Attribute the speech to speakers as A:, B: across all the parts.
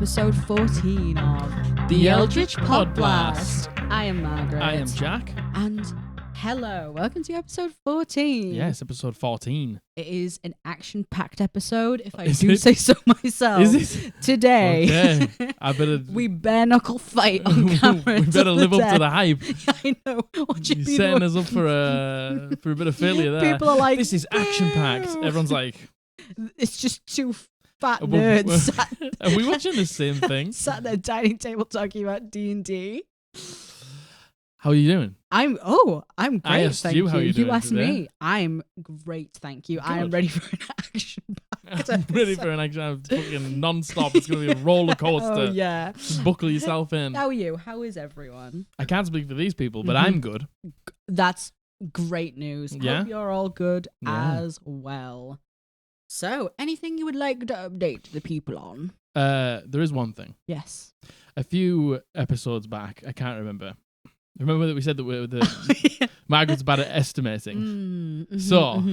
A: episode 14 of
B: The Eldritch Podblast.
A: I am Margaret.
B: I am Jack.
A: And hello, welcome to episode 14.
B: Yes, episode 14.
A: It is an action-packed episode, if I
B: Is
A: do
B: it?
A: say so myself.
B: Is it?
A: Today,
B: Okay. I better...
A: we bare-knuckle fight on camera.
B: we better live up to the hype.
A: I know. Watching
B: You're
A: people,
B: setting us up for a bit of failure there.
A: people are like,
B: This is action-packed.
A: "Ew."
B: Everyone's like...
A: It's just two fat
B: We're-
A: nerds sat,
B: Are we watching the same thing?
A: sat at their dining table talking about D&D.
B: How are you doing?
A: I'm great,
B: I asked
A: thank
B: you how you're doing
A: You asked
B: today.
A: me. I'm great, thank you. I am
B: Good.
A: ready for an action.
B: I'm ready for an action. I'm fucking non-stop. It's going to be a roller coaster.
A: Oh yeah.
B: Just buckle yourself in.
A: How are you? How is everyone?
B: I can't speak for these people, but
A: Mhm.
B: I'm good.
A: That's great news.
B: Yeah?
A: Hope you're all good
B: Yeah.
A: as well. So, anything you would like to update the people on?
B: There is one thing.
A: Yes.
B: A few episodes back, I can't remember. Remember that we said that Margaret's bad at estimating. So-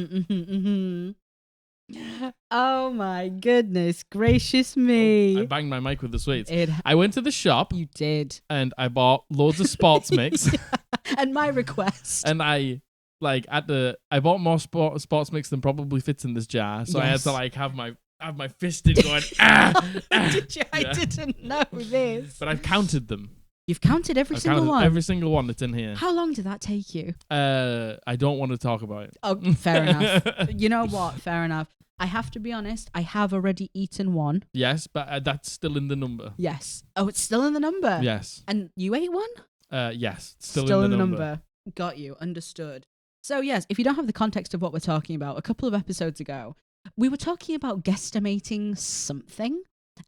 A: Oh my goodness gracious me.
B: I banged my mic with the sweets.
A: It,
B: I went to the shop
A: you did.
B: and I bought loads of sports mix,
A: And my request.
B: and I bought more sports mix than probably fits in this jar. So I had
A: Yes.
B: to have my fist in going
A: Did you? I
B: Yeah.
A: didn't know this.
B: But I've counted them.
A: You've counted every
B: I've
A: single
B: counted
A: one.
B: every single one that's in here.
A: How long did that take you?
B: I don't want to talk about it.
A: Oh, fair enough. You know what? Fair enough. I have to be honest. I have already eaten one.
B: Yes, but that's still in the number.
A: Yes. Oh, it's still in the number.
B: Yes.
A: And you ate one?
B: Yes, still in the number.
A: Got you. Understood. So yes, if you don't have the context of what we're talking about, a couple of episodes ago, we were talking about guesstimating something.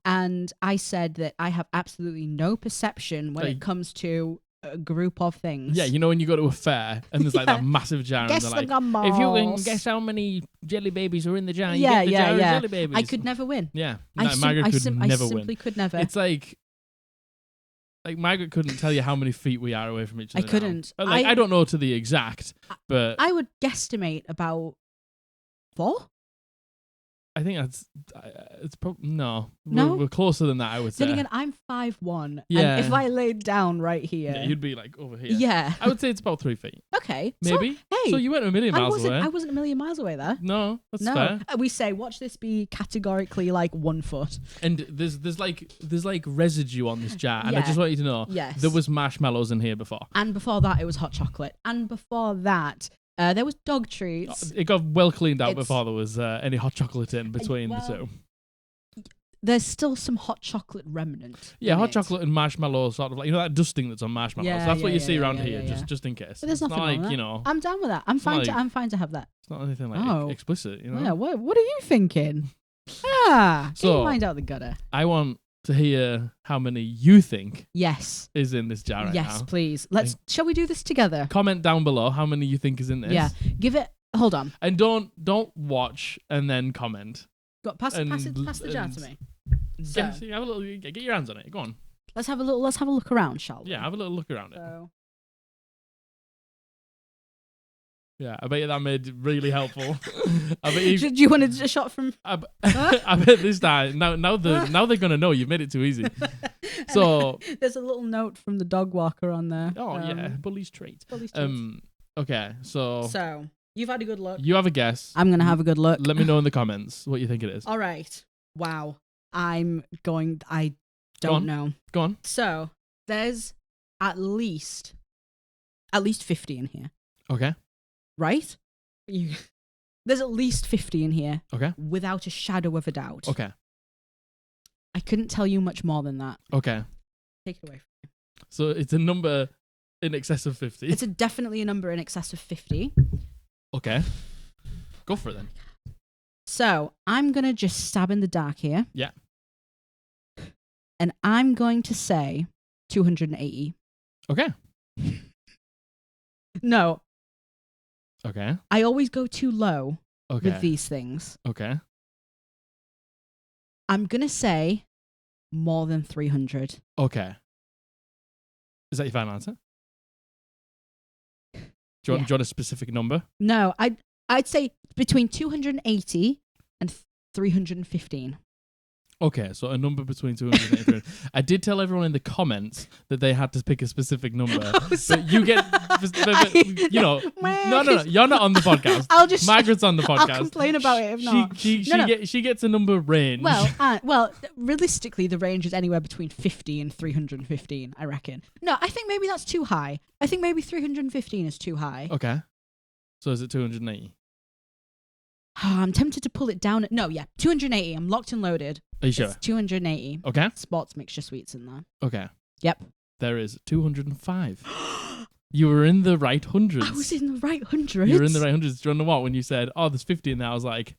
A: And I said that I have absolutely no perception when it comes to a group of things.
B: Yeah, you know when you go to a fair and there's
A: Yeah.
B: that massive jar
A: Guess
B: and
A: the
B: they're like,
A: gumballs.
B: if you can guess how many jelly babies are in the jar, you
A: Yeah,
B: get the
A: yeah,
B: jar
A: yeah.
B: of jelly babies.
A: I could never win.
B: Yeah,
A: I
B: Margaret could never
A: simply
B: win.
A: could never.
B: It's like Margaret couldn't tell you how many feet we are away from each
A: I
B: other. now.
A: couldn't.
B: But, I don't know to the exact, but
A: I would guesstimate about 4.
B: I think it's probably
A: No?
B: We're closer than that. I would say.
A: Then again, I'm 5'1",
B: Yeah.
A: and if I laid down right here,
B: Yeah, you'd be like over here.
A: yeah.
B: I would say it's about 3 feet,
A: Okay,
B: maybe.
A: So, hey,
B: So you went a million
A: I
B: miles
A: wasn't.
B: away.
A: I wasn't a million miles away there.
B: No, that's
A: No,
B: fair.
A: we say watch this be categorically like 1 foot.
B: And there's like residue on this jar, and I
A: Yeah.
B: just want you to know
A: Yes.
B: there was marshmallows in here before.
A: And before that, it was hot chocolate. And before that, there was dog treats.
B: It got well cleaned out
A: It's-
B: before there was any hot chocolate in between the two.
A: There's still some hot chocolate remnant.
B: Yeah,
A: in
B: hot
A: it.
B: chocolate and marshmallow, sort of like that dusting that's on marshmallows.
A: Yeah,
B: That's what
A: yeah,
B: you see
A: yeah,
B: around
A: yeah,
B: here,
A: yeah.
B: just in case.
A: But there's
B: it's
A: nothing
B: not
A: wrong
B: like
A: with that.
B: you know,
A: I'm down with that. I'm
B: It's not
A: fine.
B: like-
A: I'm fine to have that.
B: it's not anything like
A: Oh.
B: explicit. You know.
A: Yeah. What are you thinking? Get
B: So-
A: your mind out the gutter.
B: I want to hear how many you think
A: Yes.
B: is in this jar right
A: Yes,
B: now.
A: please. Shall we do this together?
B: Comment down below how many you think is in this.
A: Yeah. Give it. Hold on.
B: And don't watch and then comment.
A: Pass the jar
B: and-
A: to me.
B: Yeah,
A: So,
B: see, have a little. Get your hands on it. Go on.
A: let's have a look around, shall we?
B: Yeah, have a little look around it.
A: So,
B: Yeah, I bet you that made it really helpful. I bet you.
A: do you want a shot from?
B: I bet this time now they're gonna know you've made it too easy. So
A: There's a little note from the dog walker on there.
B: oh yeah, bully's trait.
A: Bully's treats.
B: Okay, so
A: So you've had a good look.
B: you have a guess.
A: I'm gonna have a good look.
B: Let me know in the comments what you think it is.
A: All right. Wow. I don't
B: on.
A: know.
B: Go on.
A: So there's at least 50 in here,
B: Okay.
A: right? There's at least 50 in here,
B: Okay.
A: without a shadow of a doubt.
B: Okay.
A: I couldn't tell you much more than that.
B: Okay.
A: Take it away.
B: So it's a number in excess of 50.
A: It's definitely a number in excess of 50.
B: Okay. Go for it then.
A: So I'm gonna just stab in the dark here.
B: Yeah.
A: And I'm going to say 280.
B: Okay.
A: No,
B: Okay.
A: I always go too low
B: Okay.
A: with these things.
B: Okay.
A: I'm gonna say more than 300.
B: Okay. Is that your final answer? Do you want a specific number?
A: No, I'd say between 280 and 315.
B: Okay, so a number between 200 and 300. I did tell everyone in the comments that they had to pick a specific number. But you get, no, you're not on the podcast. Margaret's on the podcast.
A: I'll complain about it if not.
B: She gets a number range.
A: Well, realistically, the range is anywhere between 50 and 315, I reckon. No, I think maybe that's too high. I think maybe 315 is too high.
B: Okay. So is it 280?
A: I'm tempted to pull it down. No, yeah, 280. I'm locked and loaded.
B: Are you sure?
A: It's 280.
B: Okay.
A: Sports mixture sweets in there.
B: Okay.
A: Yep.
B: There is 205. You were in the right hundreds.
A: I was in the right hundreds.
B: You were in the right hundreds. Do you know what? When you said, "Oh, there's 50 in there," I was like,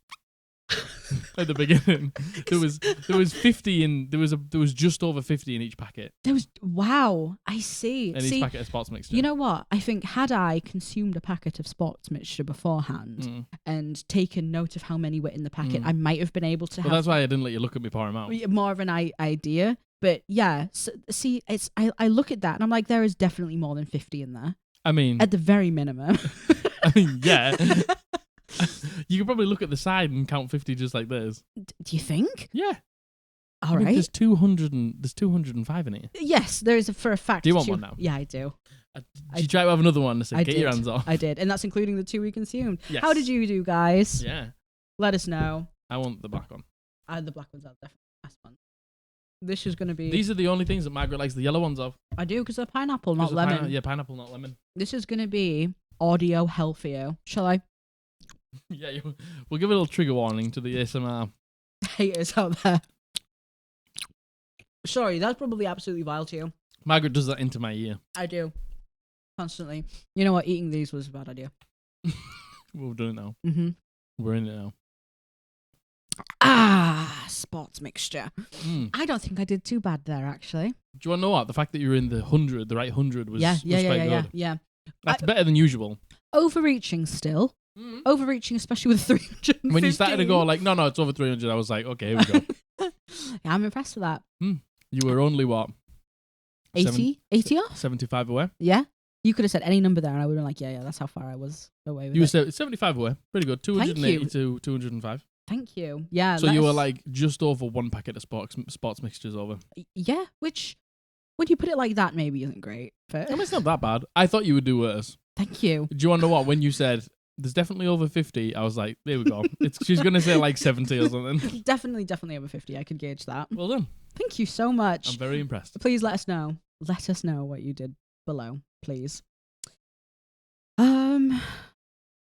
B: at the beginning, there was 50 in. There was just over 50 in each packet.
A: Wow. I see.
B: In each packet of sports mixture.
A: You know what? I think had I consumed a packet of sports mixture beforehand and taken note of how many were in the packet, I might have been able to.
B: Well, that's why I didn't let you look at me pour them out.
A: More of an idea. But yeah, see, I look at that and I'm like, there is definitely more than 50 in there.
B: I mean,
A: at the very minimum.
B: I mean, yeah. You could probably look at the side and count 50 just like this.
A: Do you think?
B: Yeah.
A: All right.
B: There's 205 in here.
A: Yes, there is for a fact.
B: Do you want one now?
A: Yeah, I do.
B: Did you try to have another one? I get your hands off.
A: I did, and that's including the 2 we consumed.
B: Yes.
A: How did you do, guys?
B: Yeah.
A: Let us know.
B: I want the black one.
A: The black ones are definitely the best one. This is going to be...
B: These are the only things that Margaret likes the yellow ones of.
A: I do, because they're pineapple, not lemon.
B: Pineapple, not lemon.
A: This is going to be audio hell for you. Shall I?
B: Yeah, we'll give a little trigger warning to the ASMR
A: haters out there. Sorry, that's probably absolutely vile to you.
B: Margaret does that into my ear.
A: I do. Constantly. You know what? Eating these was a bad idea.
B: We've done it now.
A: Mm-hmm.
B: We're in it now.
A: Sports mixture. I don't think I did too bad there, actually.
B: Do you want to know what? The fact that you were in the right 100 was quite good.
A: Yeah.
B: That's better than usual.
A: Overreaching still. Overreaching, especially with 350.
B: When you started to go like, no, it's over 300, I was like, okay, here we go.
A: Yeah, I'm impressed with that.
B: You were only what?
A: 80 off?
B: 75 away?
A: Yeah. You could have said any number there and I would have been like, yeah, that's how far I was away with
B: You were 75 away. Pretty good. 280 to 205.
A: Thank you. Yeah.
B: So you were like just over one packet of sports mixtures over.
A: Yeah, which, when you put it like that, maybe isn't great. But...
B: I mean, it's not that bad. I thought you would do worse.
A: Thank you.
B: Do you want to know what? When you said there's definitely over 50, I was like, there we go. She's going to say like 70 or something.
A: Definitely over 50. I could gauge that.
B: Well done.
A: Thank you so much.
B: I'm very impressed.
A: Please let us know. Let us know what you did below, please.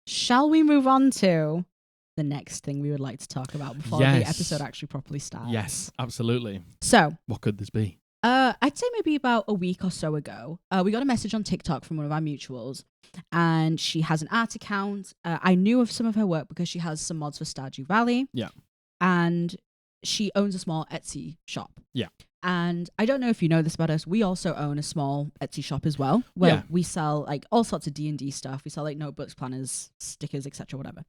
A: Shall we move on to the next thing we would like to talk about before the episode actually properly starts?
B: Yes, absolutely.
A: So,
B: what could this be?
A: I'd say maybe about a week or so ago, we got a message on TikTok from one of our mutuals, and she has an art account. I knew of some of her work because she has some mods for Stardew Valley.
B: Yeah.
A: And she owns a small Etsy shop.
B: Yeah.
A: And I don't know if you know this about us. We also own a small Etsy shop as well, where we sell like all sorts of D&D stuff. We sell like notebooks, planners, stickers, etc., whatever.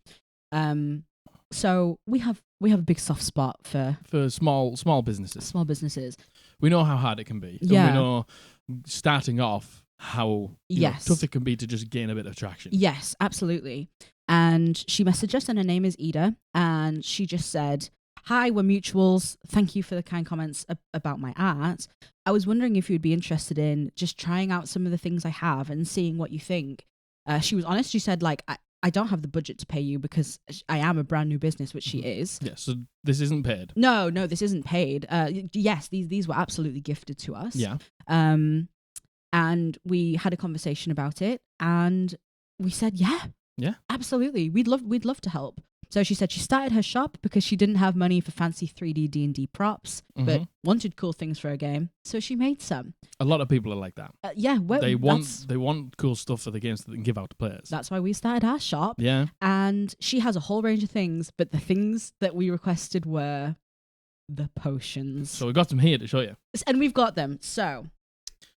A: So we have a big soft spot for
B: small businesses.
A: Small businesses.
B: We know how hard it can be.
A: Yeah.
B: And we know starting off how tough it can be to just gain a bit of traction.
A: Yes, absolutely. And she messaged us, and her name is Ida, and she just said, "Hi, we're mutuals. Thank you for the kind comments about my art. I was wondering if you'd be interested in just trying out some of the things I have and seeing what you think." She was honest. She said, like, I don't have the budget to pay you because I am a brand new business, which she is.
B: Yeah, so this isn't paid.
A: No, this isn't paid. Yes, these were absolutely gifted to us.
B: Yeah.
A: And we had a conversation about it, and we said, yeah, absolutely. We'd love to help. So she said she started her shop because she didn't have money for fancy 3D D&D props, but wanted cool things for her game. So she made some.
B: A lot of people are like that.
A: They
B: want cool stuff for the games that they can give out to players.
A: That's why we started our shop.
B: Yeah.
A: And she has a whole range of things, but the things that we requested were the potions.
B: So we got them here to show you.
A: And we've got them. So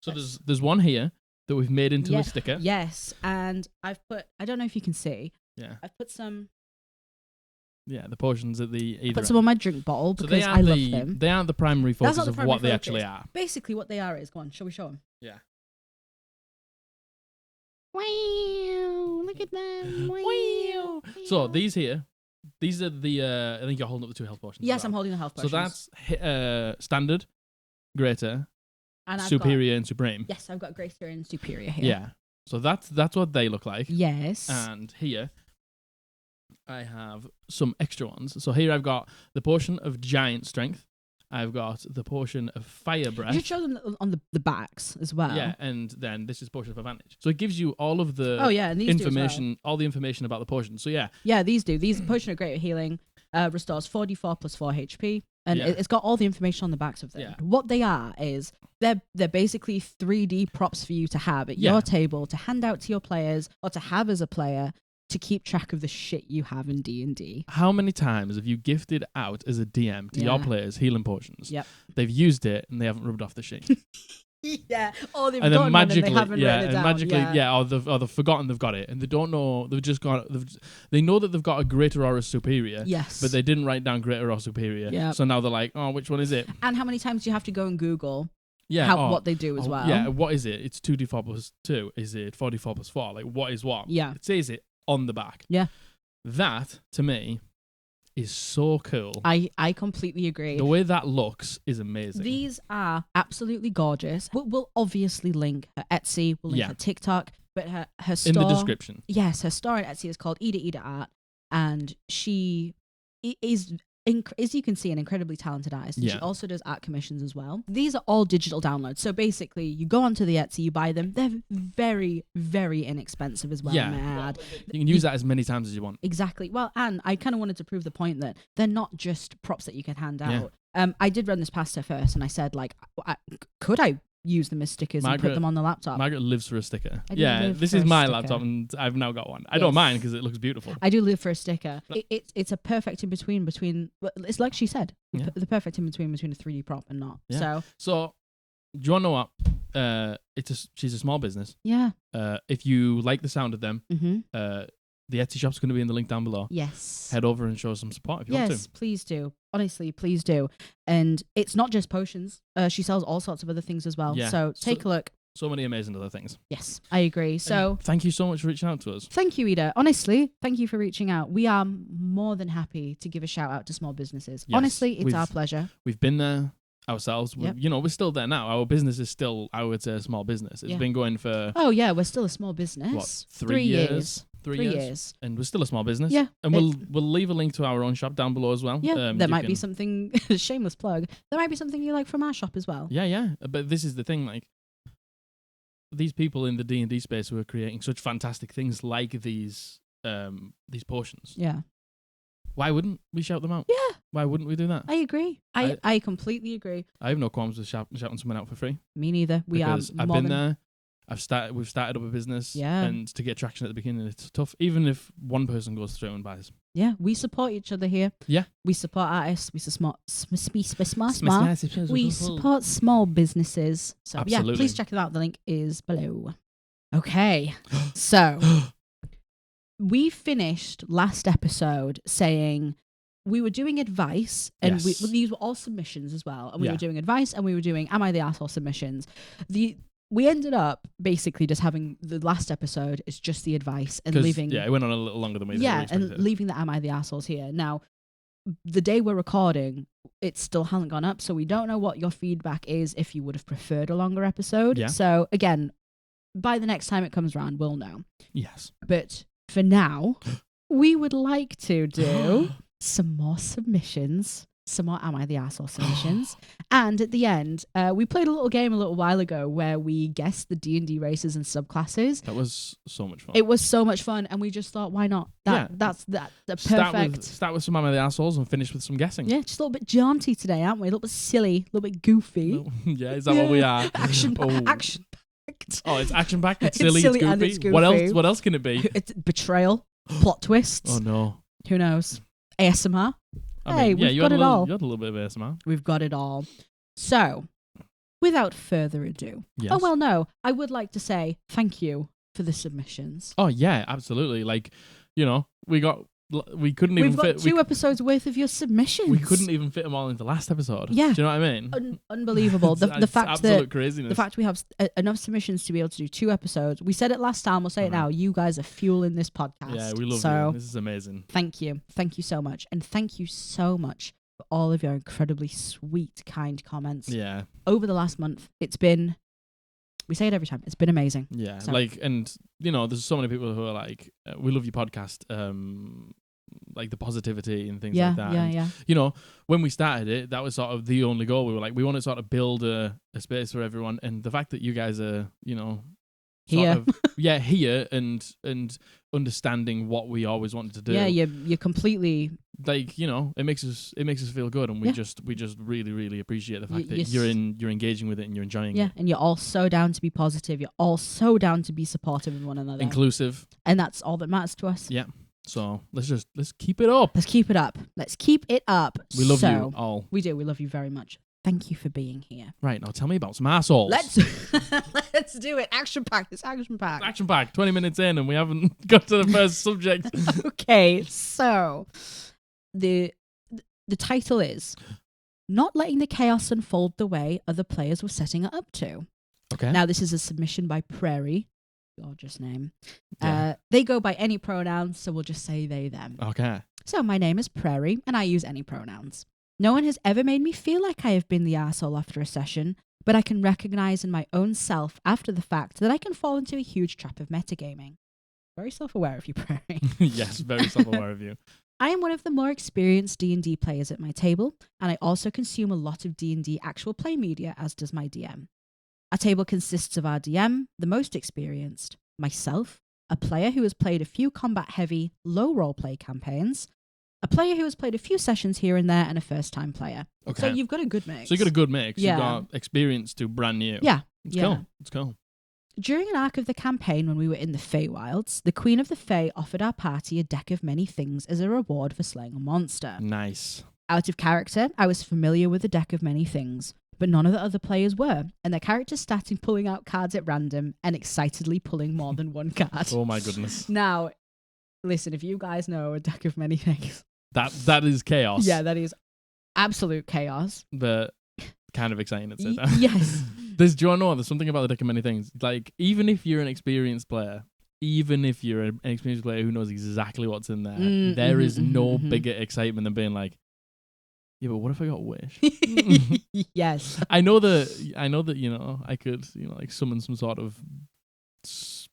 B: there's one here that we've made into a sticker.
A: Yes. And I've put, I don't know if you can see.
B: Yeah.
A: I've put some.
B: Yeah, the potions at the either.
A: Put some on my drink bottle because I love them.
B: They aren't the primary focus of what they actually are.
A: Basically, what they are is, go on, shall we show them?
B: Yeah.
A: Wow! Look at them! Wow!
B: So these here these are the. I think you're holding up the 2 health potions.
A: Yes, I'm holding the health potions.
B: So that's standard, greater,
A: and
B: superior, and supreme.
A: Yes, I've got greater and superior here.
B: Yeah. So that's what they look like.
A: Yes.
B: And here, I have some extra ones. So here I've got the potion of giant strength. I've got the potion of fire breath.
A: You should show them on the backs as well.
B: Yeah, and then this is potion of advantage. So it gives you all of the
A: and these
B: information, all the information about the potion. So yeah.
A: Yeah, these do. These potion of greater healing restores 4d4 plus 4 HP. And it's got all the information on the backs of them.
B: Yeah.
A: What they are is they're basically 3D props for you to have at your table to hand out to your players or to have as a player to keep track of the shit you have in D&D.
B: How many times have you gifted out as a DM to your players healing potions?
A: Yep.
B: They've used it and they haven't rubbed off the sheet.
A: Yeah. Or they've
B: and
A: gotten
B: then magically,
A: and they haven't written it down.
B: Magically, or they've forgotten they've got it, and they don't know. They've just got. They know that they've got a greater or a superior.
A: Yes.
B: But they didn't write down greater or superior.
A: Yeah.
B: So now they're like, oh, which one is it?
A: And how many times do you have to go and Google?
B: Yeah.
A: What they do as well.
B: Yeah. What is it? It's 2d4 plus 2. Is it 4d4 plus 4? Like, what is what?
A: Yeah.
B: It says it on the back.
A: Yeah.
B: That to me is so cool.
A: I completely agree.
B: The way that looks is amazing.
A: These are absolutely gorgeous. We'll obviously link her Etsy, we'll link her TikTok, but her store
B: in the description.
A: Yes, her store on Etsy is called IdaIda Art, and she is, as you can see, an incredibly talented artist. And she also does art commissions as well. These are all digital downloads. So basically, you go onto the Etsy, you buy them. They're very, very inexpensive as well, may I add.
B: You can use that as many times as you want.
A: Exactly. Well, and I kind of wanted to prove the point that they're not just props that you can hand out. I did run this past her first, and I said, like, could I use them as stickers and put them on the laptop?
B: Margaret lives for a sticker. This is my laptop, and I've now got one. I don't mind because it looks beautiful.
A: I do live for a sticker. It's a perfect in between. It's like she said, the perfect in between a 3D prop and not.
B: Yeah. So do you want to know what? She's a small business.
A: Yeah.
B: If you like the sound of them, the Etsy shop's going to be in the link down below.
A: Yes.
B: Head over and show some support if you want to.
A: Yes, please do. Honestly, please do. And it's not just potions. She sells all sorts of other things as well. Yeah. So take a look.
B: So many amazing other things.
A: Yes, I agree. So
B: thank you so much for reaching out to us.
A: Thank you, Ida. Honestly, thank you for reaching out. We are more than happy to give a shout out to small businesses. Yes, honestly, it's our pleasure.
B: We've been there ourselves. We're still there now. Our business is still, I would say, a small business. It's been going for...
A: Oh, yeah, we're still a small business.
B: What, 3 years? 3 years. And we're still a small business.
A: Yeah.
B: And we'll leave a link to our own shop down below as well.
A: Yeah, there might be something, shameless plug, there might be something you like from our shop as well.
B: Yeah. But this is the thing, like, these people in the D&D space who are creating such fantastic things like these potions.
A: Yeah.
B: Why wouldn't we shout them out?
A: Yeah.
B: Why wouldn't we do that?
A: I agree. I completely agree.
B: I have no qualms with shouting someone out for free.
A: Me neither.
B: I've been there. We've started up a business.
A: Yeah.
B: And to get traction at the beginning, it's tough. Even if one person goes through and buys.
A: Yeah. We support each other here.
B: Yeah.
A: We support artists. We support small businesses. So
B: absolutely.
A: Yeah, please check it out. The link is below. Okay. So we finished last episode saying we were doing advice, and these were all submissions as well. And we were doing advice, and we were doing Am I the Arsehole submissions. We ended up basically just having the last episode is just the advice and leaving.
B: Yeah, it went on a little longer than we
A: and leaving the Am I the Arseholes here. Now, the day we're recording, it still hasn't gone up, so we don't know what your feedback is if you would have preferred a longer episode. Yeah. So again, by the next time it comes around, we'll know.
B: Yes.
A: But for now, we would like to do some more submissions. Some more Am I the Arsehole submissions. And at the end, we played a little game a little while ago where we guessed the D&D races and subclasses.
B: That was so much fun.
A: It was so much fun, and we just thought, why not? That's the perfect.
B: Start with some Am I the Arseholes and finish with some guessing.
A: Yeah, just a little bit jaunty today, aren't we? A little bit silly, a little bit goofy.
B: Yeah, is that what we are?
A: Action packed.
B: Oh, it's action packed. It's silly. It's goofy.
A: And it's goofy.
B: What else can it be?
A: It's betrayal, plot twists.
B: Oh no.
A: Who knows? ASMR. We've
B: got
A: it all.
B: You had a little bit of ASMR.
A: We've got it all. So, without further ado.
B: Yes.
A: Oh, well, no. I would like to say thank you for the submissions.
B: Oh, yeah, absolutely. Like, we got we couldn't even fit.
A: We've got 2 episodes worth of your submissions.
B: We couldn't even fit them all into last episode.
A: Yeah.
B: Do you know what I mean?
A: Unbelievable. The fact
B: absolute
A: that
B: craziness.
A: the fact we have enough submissions to be able to do 2 episodes. We said it last time. We'll say it now. You guys are fueling this podcast.
B: Yeah, we love you. This is amazing.
A: Thank you. Thank you so much. And thank you so much for all of your incredibly sweet, kind comments.
B: Yeah.
A: Over the last month, it's been... We say it every time. It's been amazing.
B: Yeah.
A: So.
B: And, there's so many people who are like, we love your podcast. Like the positivity and things like that. And, when we started it, that was sort of the only goal. We were like, we want to sort of build a space for everyone. And the fact that you guys are,
A: here.
B: Here and understanding what we always wanted to do.
A: Yeah, you're completely
B: like, it makes us feel good, and we just really, really appreciate the fact that you're engaging with it and you're enjoying it.
A: Yeah, and you're all so down to be positive. You're all so down to be supportive of one another.
B: Inclusive.
A: And that's all that matters to us.
B: Yeah. So let's keep it up.
A: Let's keep it up. Let's keep it up.
B: We love you all.
A: We do. We love you very much. Thank you for being here.
B: Right, now tell me about some assholes.
A: Let's do it. Action packed. It's action packed.
B: Action packed. 20 minutes in and we haven't got to the first subject.
A: Okay, so the title is Not Letting the Chaos Unfold the Way Other Players Were Setting It Up To.
B: Okay.
A: Now, this is a submission by Prairie. Gorgeous name.
B: Yeah.
A: They go by any pronouns, so we'll just say they, them.
B: Okay.
A: So my name is Prairie, and I use any pronouns. No one has ever made me feel like I have been the arsehole after a session, but I can recognize in my own self after the fact that I can fall into a huge trap of metagaming. Very self-aware of you, Prairie.
B: Yes, very self-aware of you.
A: I am one of the more experienced D&D players at my table, and I also consume a lot of D&D actual play media, as does my DM. Our table consists of our DM, the most experienced, myself, a player who has played a few combat-heavy, low roleplay campaigns, a player who has played a few sessions here and there, and a first-time player.
B: Okay.
A: So you've got a good mix.
B: So you've got a good mix.
A: Yeah.
B: You've got experience to brand new.
A: Yeah.
B: It's cool. It's cool.
A: During an arc of the campaign when we were in the Feywilds, the Queen of the Fey offered our party a deck of many things as a reward for slaying a monster.
B: Nice.
A: Out of character, I was familiar with the deck of many things, but none of the other players were, and their characters started pulling out cards at random and excitedly pulling more than one card.
B: Oh my goodness.
A: Now, listen, if you guys know a deck of many things...
B: That is chaos.
A: Yeah, that is absolute chaos.
B: But kind of exciting at the same time.
A: Yes.
B: Do you want to know, there's something about the deck of many things. Like, even if you're an experienced player who knows exactly what's in there, there is no bigger excitement than being like, yeah, but what if I got Wish?
A: Yes.
B: I know that, I could, like summon some sort of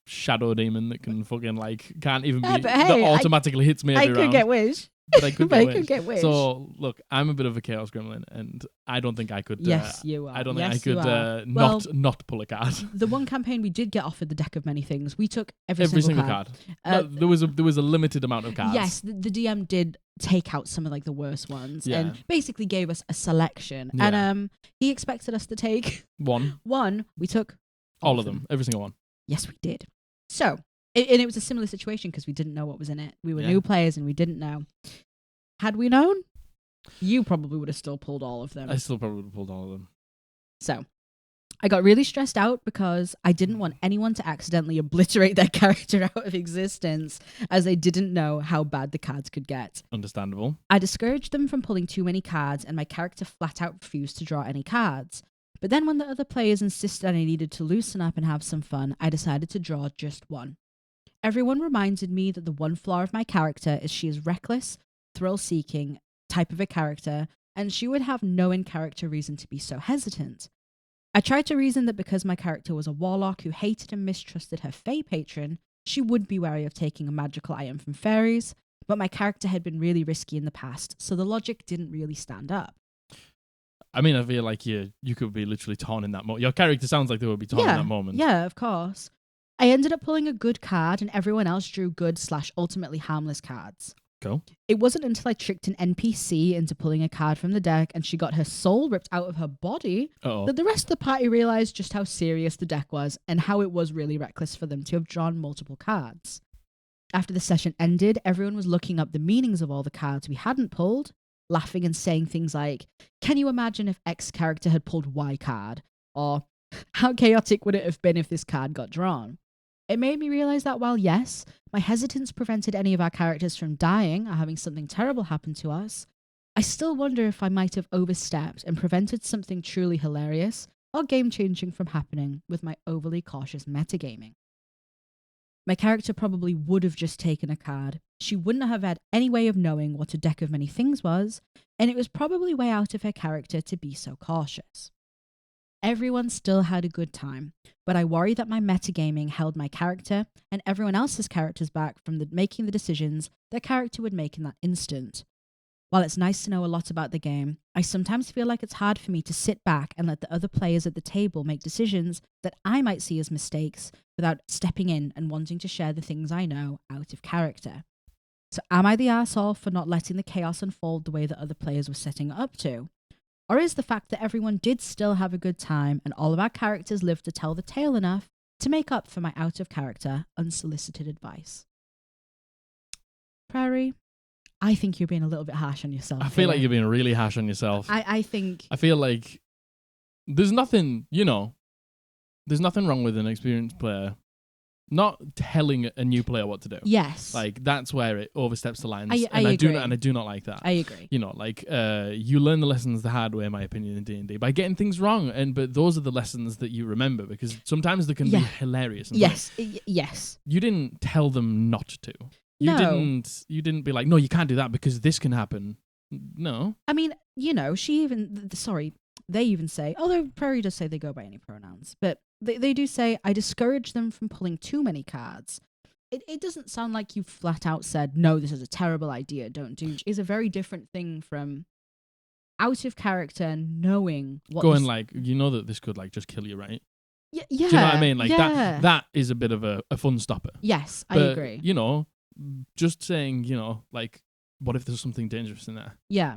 B: shadow demon that can fucking, like, can't even be, that automatically hits me every round.
A: I could get Wish.
B: But I could
A: get Wish.
B: So, look, I'm a bit of a chaos gremlin, and I don't think I could...
A: Yes, you are.
B: I don't
A: think
B: I could not pull a card.
A: The one campaign we did get offered the deck of many things. We took every single card.
B: There was a limited amount of cards.
A: Yes, the DM did take out some of like the worst ones and basically gave us a selection. Yeah. And he expected us to take... One. We took...
B: All of them. Every single one.
A: Yes, we did. So... And it was a similar situation because we didn't know what was in it. We were new players and we didn't know. Had we known, you probably would have still pulled all of them.
B: I still probably would have pulled all of them.
A: So, I got really stressed out because I didn't want anyone to accidentally obliterate their character out of existence as they didn't know how bad the cards could get.
B: Understandable.
A: I discouraged them from pulling too many cards and my character flat out refused to draw any cards. But then when the other players insisted I needed to loosen up and have some fun, I decided to draw just one. Everyone reminded me that the one flaw of my character is she is reckless, thrill-seeking type of a character, and she would have no in-character reason to be so hesitant. I tried to reason that because my character was a warlock who hated and mistrusted her fae patron, she would be wary of taking a magical item from fairies, but my character had been really risky in the past, so the logic didn't really stand up.
B: I mean, I feel like you could be literally torn in that moment. Your character sounds like they would be torn in that moment.
A: Yeah, of course. I ended up pulling a good card and everyone else drew good/ultimately harmless cards.
B: Cool.
A: It wasn't until I tricked an NPC into pulling a card from the deck and she got her soul ripped out of her body that the rest of the party realized just how serious the deck was and how it was really reckless for them to have drawn multiple cards. After the session ended, everyone was looking up the meanings of all the cards we hadn't pulled, laughing and saying things like, "Can you imagine if X character had pulled Y card?" Or, "How chaotic would it have been if this card got drawn?" It made me realize that while, yes, my hesitance prevented any of our characters from dying or having something terrible happen to us, I still wonder if I might have overstepped and prevented something truly hilarious or game-changing from happening with my overly cautious metagaming. My character probably would have just taken a card. She wouldn't have had any way of knowing what a deck of many things was, and it was probably way out of her character to be so cautious. Everyone still had a good time, but I worry that my metagaming held my character and everyone else's characters back from making the decisions their character would make in that instant. While it's nice to know a lot about the game, I sometimes feel like it's hard for me to sit back and let the other players at the table make decisions that I might see as mistakes without stepping in and wanting to share the things I know out of character. So am I the arsehole for not letting the chaos unfold the way that other players were setting it up to? Or is the fact that everyone did still have a good time and all of our characters lived to tell the tale enough to make up for my out-of-character, unsolicited advice? Prairie, I think you're being a little bit harsh on yourself.
B: I feel like you're being really harsh on yourself.
A: I
B: feel like there's nothing, there's nothing wrong with an experienced player not telling a new player what to do.
A: Yes.
B: Like, that's where it oversteps the lines.
A: I agree.
B: I do not like that.
A: I agree.
B: You learn the lessons the hard way, in my opinion, in D&D, by getting things wrong. But those are the lessons that you remember, because sometimes they can be hilarious. And
A: yes. Yes.
B: You didn't tell them not to. You didn't be like, no, you can't do that because this can happen. No.
A: I mean, they even say, although Prairie does say they go by any pronouns, but they do say, I discourage them from pulling too many cards. It doesn't sound like you flat out said, no, this is a terrible idea, don't do it. It's a very different thing from out of character, knowing what
B: going like, that this could like just kill you, right?
A: Yeah.
B: Do you know what I mean? Like that is a bit of a fun stopper.
A: Yes,
B: but,
A: I agree.
B: Just saying, like, what if there's something dangerous in there?
A: Yeah.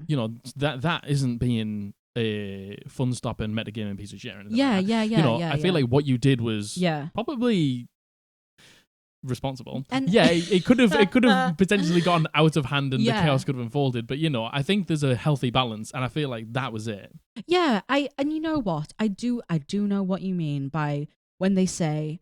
B: That isn't being a fun stopping metagaming piece of shit.
A: I
B: feel like what you did was probably responsible.
A: And
B: it could have potentially gotten out of hand and the chaos could have unfolded. But I think there's a healthy balance, and I feel like that was it.
A: Yeah, and you know what? I do know what you mean by when they say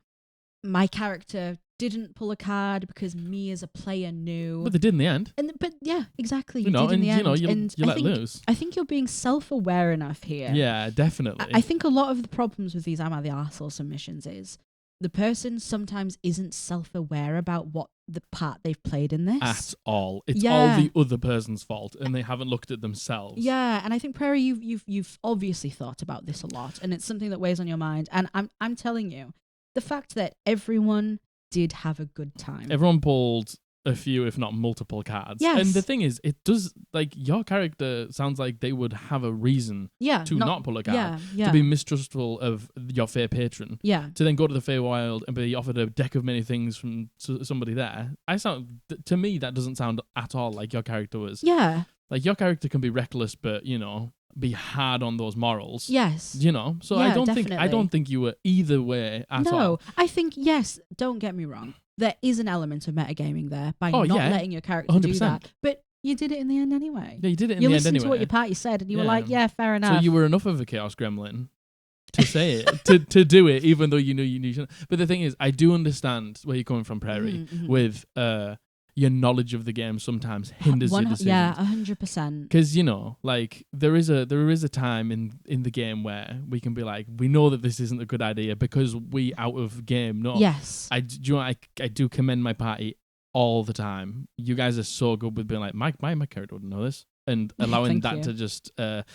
A: my character didn't pull a card because me as a player knew.
B: But they did in the end.
A: But yeah, exactly. You did in the end.
B: You let loose.
A: I think you're being self-aware enough here.
B: Yeah, definitely.
A: I think a lot of the problems with these Am I the Arsehole submissions is the person sometimes isn't self-aware about what the part they've played in this.
B: At all. It's all the other person's fault, and they haven't looked at themselves.
A: Yeah, and I think, Prairie, you've obviously thought about this a lot, and it's something that weighs on your mind. And I'm telling you, the fact that everyone did have a good time.
B: Everyone pulled a few, if not multiple cards.
A: Yes.
B: And the thing is, it does, like, your character sounds like they would have a reason to not pull a card. To be mistrustful of your fair patron.
A: Yeah.
B: To then go to the Feywild and be offered a deck of many things from somebody there. To me, that doesn't sound at all like your character was.
A: Yeah.
B: Like, your character can be reckless, but, be hard on those morals.
A: Yes.
B: So I don't think you were either way at all.
A: No, I think, yes, don't get me wrong. There is an element of metagaming there by not letting your character 100%. Do that. But you did it in the end anyway.
B: Yeah, you did it in
A: the end anyway. You listened to what your party said and you were like, yeah, fair enough.
B: So you were enough of a chaos gremlin to say it, to do it, even though you knew you shouldn't. But the thing is, I do understand where you're coming from, Prairie, with your knowledge of the game sometimes hinders your decisions.
A: Yeah, 100%.
B: Because like there is a time in the game where we can be like, we know that this isn't a good idea because we out of game. No,
A: yes,
B: I do commend my party all the time. You guys are so good with being like, my character wouldn't know this, and allowing that to just But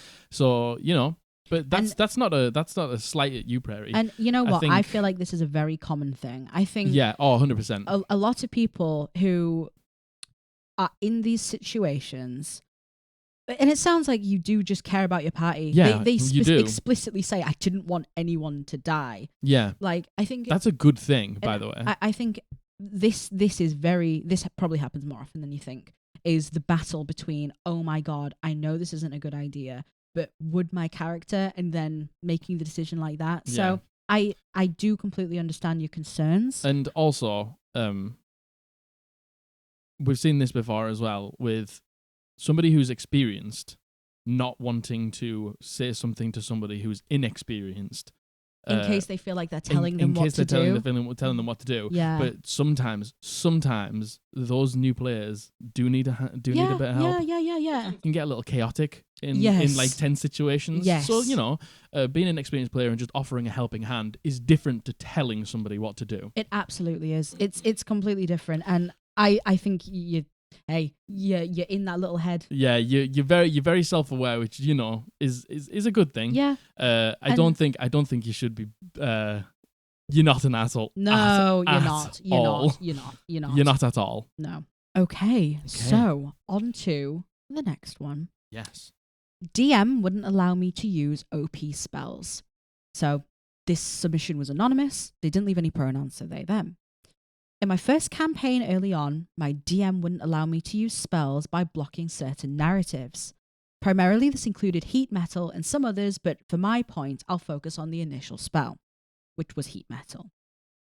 B: that's not a slight at you, Prairie.
A: And you know what? I feel like this is a very common thing. I think
B: 100%.
A: A lot of people who are in these situations, and it sounds like you do just care about your party.
B: Yeah,
A: they
B: you do.
A: explicitly say, I didn't want anyone to die.
B: Yeah.
A: Like, I think
B: that's a good thing, by the way.
A: I think this probably happens more often than you think, is the battle between, oh my God, I know this isn't a good idea, but would my character, and then making the decision like that.
B: Yeah.
A: So I do completely understand your concerns.
B: And also, we've seen this before as well with somebody who's experienced not wanting to say something to somebody who's inexperienced
A: In case they feel like they're telling them what to do.
B: In case they're telling them what to do.
A: Yeah.
B: But sometimes those new players do need a bit of help.
A: Yeah.
B: It can get a little chaotic in like tense situations.
A: Yes.
B: So, being an experienced player and just offering a helping hand is different to telling somebody what to do.
A: It absolutely is. It's completely different. And I think you're in that little head.
B: Yeah, you're very self-aware, which is a good thing.
A: Yeah.
B: I don't think you should be. You're not an asshole.
A: No, you're not. You're not.
B: You're not at all.
A: No. Okay. So on to the next one.
B: Yes.
A: DM wouldn't allow me to use OP spells. So this submission was anonymous. They didn't leave any pronouns, so they, them. In my first campaign early on, my DM wouldn't allow me to use spells by blocking certain narratives. Primarily, this included heat metal and some others, but for my point, I'll focus on the initial spell, which was heat metal.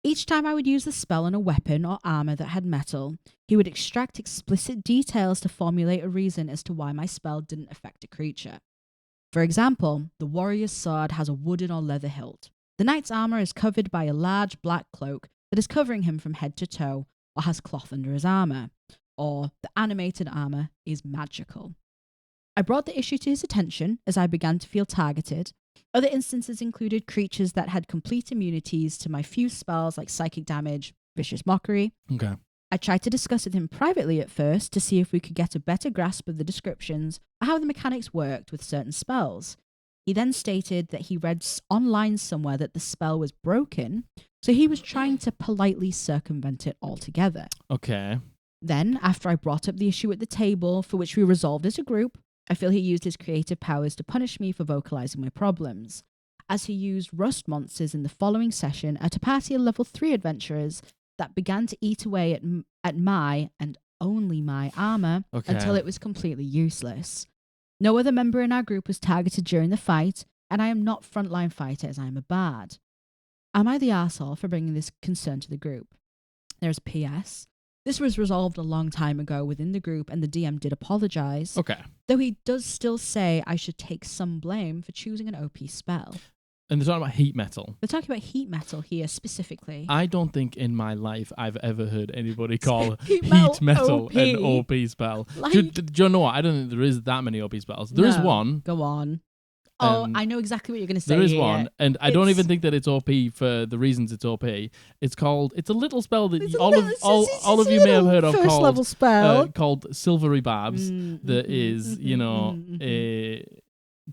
A: Each time I would use the spell on a weapon or armor that had metal, he would extract explicit details to formulate a reason as to why my spell didn't affect a creature. For example, the warrior's sword has a wooden or leather hilt. The knight's armor is covered by a large black cloak that is covering him from head to toe, or has cloth under his armor, or the animated armor is magical. I brought the issue to his attention as I began to feel targeted. Other instances included creatures that had complete immunities to my few spells like psychic damage, vicious mockery.
B: Okay.
A: I tried to discuss with him privately at first to see if we could get a better grasp of the descriptions or how the mechanics worked with certain spells. He then stated that he read online somewhere that the spell was broken, so he was trying to politely circumvent it altogether.
B: Okay.
A: Then, after I brought up the issue at the table, for which we resolved as a group, I feel he used his creative powers to punish me for vocalizing my problems, as he used rust monsters in the following session at a party of level 3 adventurers that began to eat away at my, and only my, armor until it was completely useless. No other member in our group was targeted during the fight, and I am not frontline fighter as I am a bard. Am I the arsehole for bringing this concern to the group? There's a PS. This was resolved a long time ago within the group, and the DM did apologise.
B: Okay.
A: Though he does still say I should take some blame for choosing an OP spell.
B: And they're talking about heat metal.
A: They're talking about heat metal here specifically.
B: I don't think in my life I've ever heard anybody call
A: heat
B: metal
A: OP.
B: an OP spell.
A: Like,
B: do you know what? I don't think there is that many OP spells. There is one.
A: Go on. Oh, I know exactly what you're going to say.
B: There is one, and I don't even think that it's OP for the reasons it's OP. It's a little spell that all of you may have heard of
A: first level spell
B: called Silvery Barbs. That is, a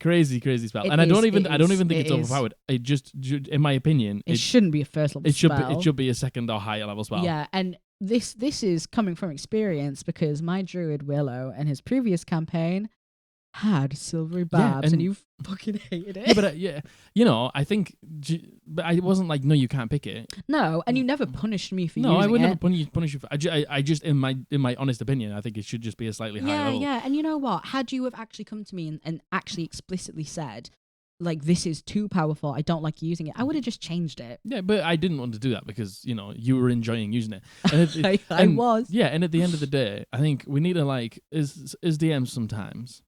B: crazy spell, and I don't even think it's overpowered. It just, in my opinion,
A: it shouldn't be a first level spell.
B: It should be a second or higher level spell.
A: Yeah, and this is coming from experience because my druid Willow in his previous campaign had silvery barbs, and you fucking hated it.
B: Yeah, but I think, but I wasn't like, no, you can't pick it.
A: No, and you never punished me for using it.
B: No, I would never punish you for. I just, in my honest opinion, I think it should just be a slightly higher level.
A: Yeah, and you know what? Had you have actually come to me and actually explicitly said, like, this is too powerful, I don't like using it, I would have just changed it.
B: Yeah, but I didn't want to do that because, you were enjoying using it. And
A: I was.
B: Yeah, and at the end of the day, I think we need to, like, as DMs sometimes,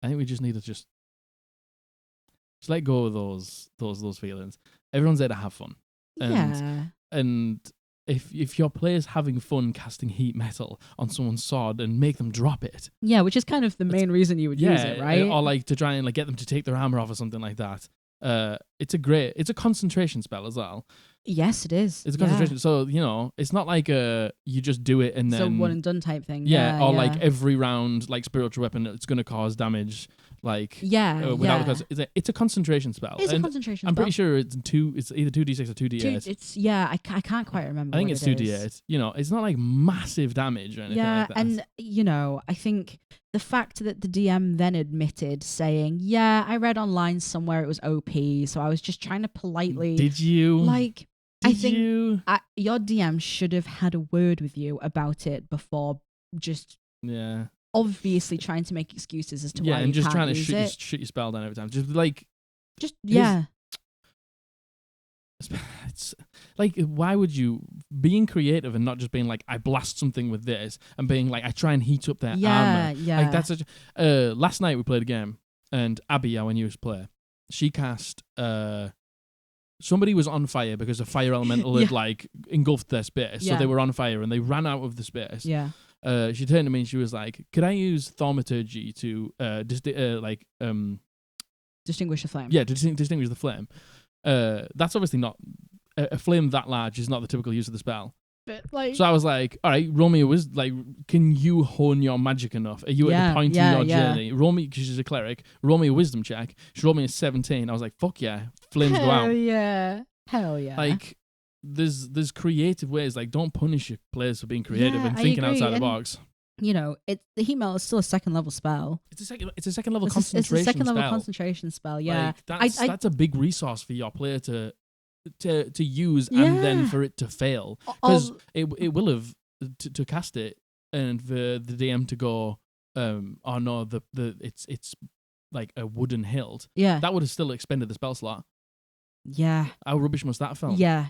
B: I think we just need to just let go of those feelings. Everyone's there to have fun. And if your player's having fun casting heat metal on someone's sword and make them drop it.
A: Yeah, which is kind of the main reason you would use it, right?
B: Or like to try and like get them to take their armor off or something like that. It's a concentration spell as well.
A: Yes, it is.
B: It's a concentration. So, it's not like you just do it and then...
A: It's a one and done type thing.
B: Like every round, like spiritual weapon, it's going to cause damage. Like... Without it's a concentration spell.
A: It's a concentration spell.
B: I'm pretty sure it's either 2d6 or 2d8.
A: I can't quite remember.
B: I think it's 2d8. It's not like massive damage or anything like that.
A: And, I think the fact that the DM then admitted saying, I read online somewhere it was OP, so I was just trying to politely...
B: Did you?
A: Like... I think your DM should have had a word with you about it before just obviously trying to make excuses as to why you
B: just
A: can't
B: trying to
A: use
B: shoot your spell down every time. It's like, why would you being creative and not just being like, I blast something with this, and being like, I try and heat up their armor. Like that's such. Last night we played a game, and Abby, our newest player, she cast somebody was on fire because a fire elemental had like engulfed their space. So they were on fire and they ran out of the space.
A: Yeah.
B: She turned to me and she was like, "Could I use thaumaturgy to
A: distinguish the flame?"
B: Yeah, to distinguish the flame. That's obviously not a flame that large is not the typical use of the spell.
A: But like,
B: so I was like, all right, roll me a wisdom. Like, can you hone your magic enough? Are you at the point in your journey? Roll me, because she's a cleric. Roll me a wisdom check. She rolled me a 17. I was like, fuck yeah, flames go out.
A: Hell yeah.
B: Like, there's creative ways. Like, don't punish your players for being creative and thinking outside the box.
A: You know, the heat metal is still a second level spell.
B: It's a second level concentration.
A: It's a second level
B: spell.
A: Concentration spell. Yeah,
B: like, that's a big resource for your player to use and then for it to fail, because it will have to cast it and for the DM to go oh no, it's like a wooden hilt. Yeah, that would have still expended the spell slot.
A: Yeah,
B: how rubbish must that feel?
A: Yeah,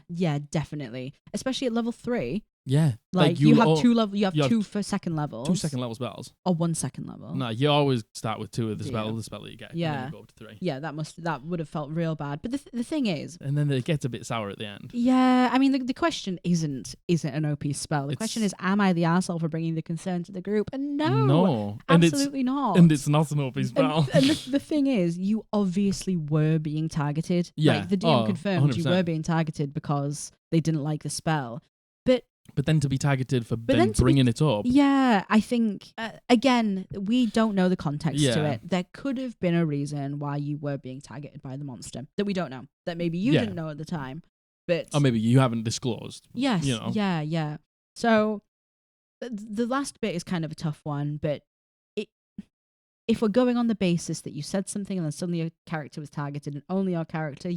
A: definitely, especially at level 3.
B: Yeah,
A: like you have two for second levels.
B: 2 second level spells.
A: Or 1 second level.
B: No, you always start with 2 of the spell that you get.
A: Yeah.
B: And then you go up to 3.
A: Yeah, that would have felt real bad. But the thing is,
B: and then it gets a bit sour at the end.
A: Yeah, I mean the question isn't an OP spell. The question is, am I the arsehole for bringing the concern to the group? And no, absolutely not.
B: And it's not an OP spell.
A: And the thing is, you obviously were being targeted. Yeah, like the DM confirmed 100%. You were being targeted because they didn't like the spell.
B: But then to be targeted for then bringing it up.
A: Yeah, I think, again, we don't know the context to it. There could have been a reason why you were being targeted by the monster that we don't know. That maybe you didn't know at the time. Or
B: maybe you haven't disclosed.
A: Yes,
B: you know.
A: Yeah. So the last bit is kind of a tough one, but if we're going on the basis that you said something and then suddenly your character was targeted and only your character,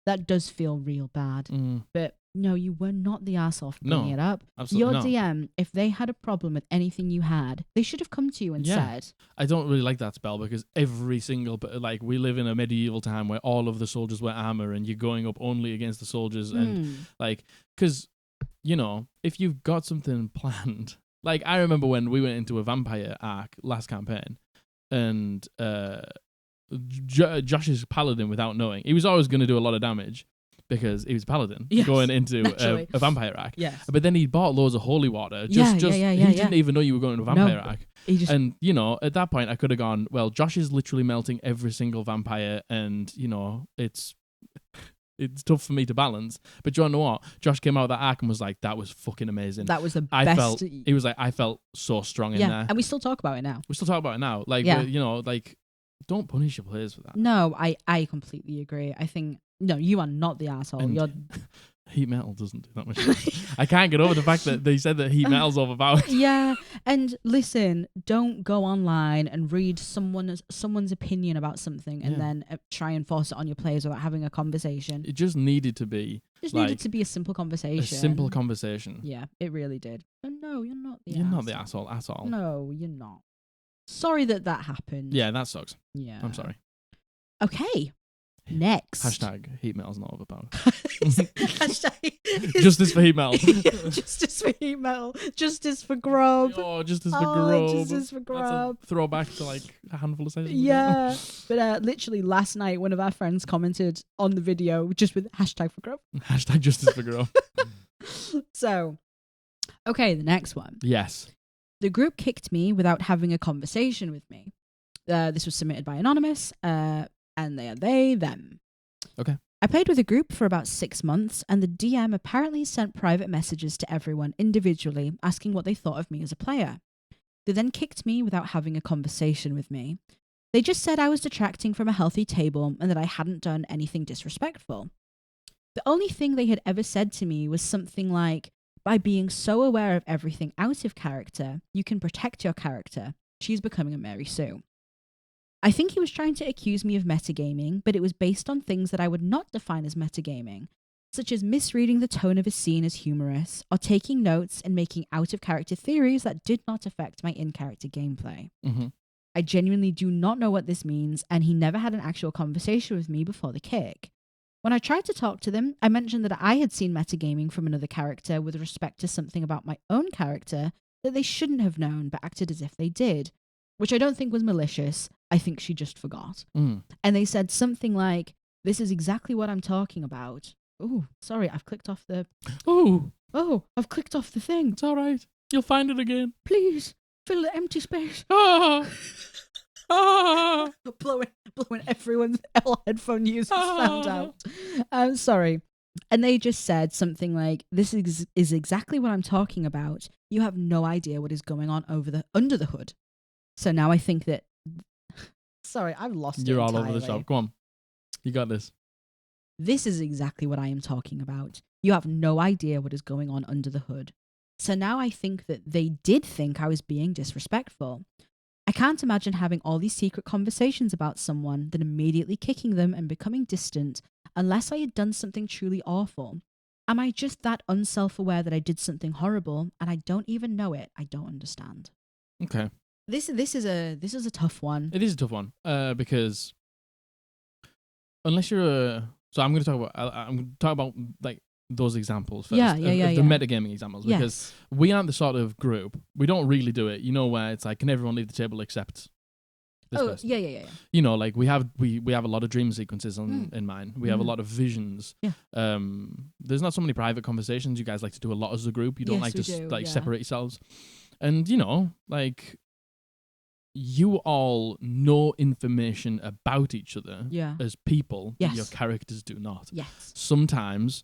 A: that does feel real bad. But no, you were not the arsehole for bringing it up.
B: Absolutely
A: your DM, if they had a problem with anything you had, they should have come to you and said.
B: I don't really like that spell because every single, like, we live in a medieval time where all of the soldiers wear armor and you're going up only against the soldiers. And like, because, you know, if you've got something planned, like I remember when we went into a vampire arc last campaign and Josh's paladin, without knowing, he was always going to do a lot of damage because he was paladin going into a vampire arc.
A: Yes.
B: But then he bought loads of holy water. He didn't even know you were going to a vampire arc. And, you know, at that point I could have gone, well, Josh is literally melting every single vampire and, you know, it's tough for me to balance. But do you know what? Josh came out of that arc and was like, that was fucking amazing.
A: That was the best.
B: He was like, I felt so strong in there.
A: And we still talk about it now.
B: Like, you know, like, don't punish your players for that.
A: No, I completely agree. I think, no, you are not the arsehole. You're...
B: Heat metal doesn't do that much. I can't get over the fact that they said that heat metal's overpowered.
A: Yeah, and listen, don't go online and read someone's opinion about something and then try and force it on your players without having a conversation.
B: It just needed to be
A: needed to be a simple conversation.
B: A simple conversation.
A: Yeah, it really did. And no, you're not the
B: You're not the asshole at all.
A: No, you're not. Sorry that happened.
B: Yeah, that sucks.
A: Yeah.
B: I'm sorry.
A: Okay. Next.
B: Hashtag heat metal's not overpowered.
A: Hashtag
B: justice for heat metal.
A: Justice for heat metal. Justice for grub.
B: Oh, justice for grub.
A: Justice for grub.
B: That's a throwback to like a handful of sessions.
A: Yeah. But literally last night, one of our friends commented on the video just with hashtag for grub.
B: Hashtag justice for grub.
A: So, okay, the next one.
B: Yes.
A: The group kicked me without having a conversation with me. This was submitted by Anonymous, and they are they, them.
B: Okay.
A: I played with a group for about 6 months, and the DM apparently sent private messages to everyone individually asking what they thought of me as a player. They then kicked me without having a conversation with me. They just said I was detracting from a healthy table and that I hadn't done anything disrespectful. The only thing they had ever said to me was something like, by being so aware of everything out of character, you can protect your character. She's becoming a Mary Sue. I think he was trying to accuse me of metagaming, but it was based on things that I would not define as metagaming, such as misreading the tone of a scene as humorous, or taking notes and making out-of-character theories that did not affect my in-character gameplay.
B: Mm-hmm.
A: I genuinely do not know what this means, and he never had an actual conversation with me before the kick. When I tried to talk to them, I mentioned that I had seen metagaming from another character with respect to something about my own character that they shouldn't have known but acted as if they did, which I don't think was malicious. I think she just forgot. And they said something like, This is exactly what I'm talking about. Oh, sorry, I've clicked off the...
B: Oh,
A: I've clicked off the thing.
B: it's all right. You'll find it again.
A: Please, fill the empty space.
B: Ah! Ah!
A: blowing everyone's headphone users sound out. I'm sorry. And they just said something like, this is exactly what I'm talking about. You have no idea what is going on under the hood. So now I think that... Sorry, I've lost
B: You're
A: it
B: all
A: entirely.
B: over the shop. Come on. You got this.
A: This is exactly what I am talking about. You have no idea what is going on under the hood. So now I think that they did think I was being disrespectful. I can't imagine having all these secret conversations about someone, then immediately kicking them and becoming distant unless I had done something truly awful. Am I just that unself-aware that I did something horrible and I don't even know it? I don't understand.
B: Okay.
A: This is a tough one.
B: It is a tough one because unless you're so I'm going to talk about like those examples first.
A: Yeah.
B: The metagaming examples, because we aren't the sort of group. We don't really do it. You know, where it's like, can everyone leave the table except this person?
A: Yeah.
B: You know, like we have a lot of dream sequences in mine. We have a lot of visions.
A: Yeah.
B: There's not so many private conversations. You guys like to do a lot as a group. You don't like to separate yourselves. And you know, like, you all know information about each other as people that your characters do not.
A: Yes.
B: Sometimes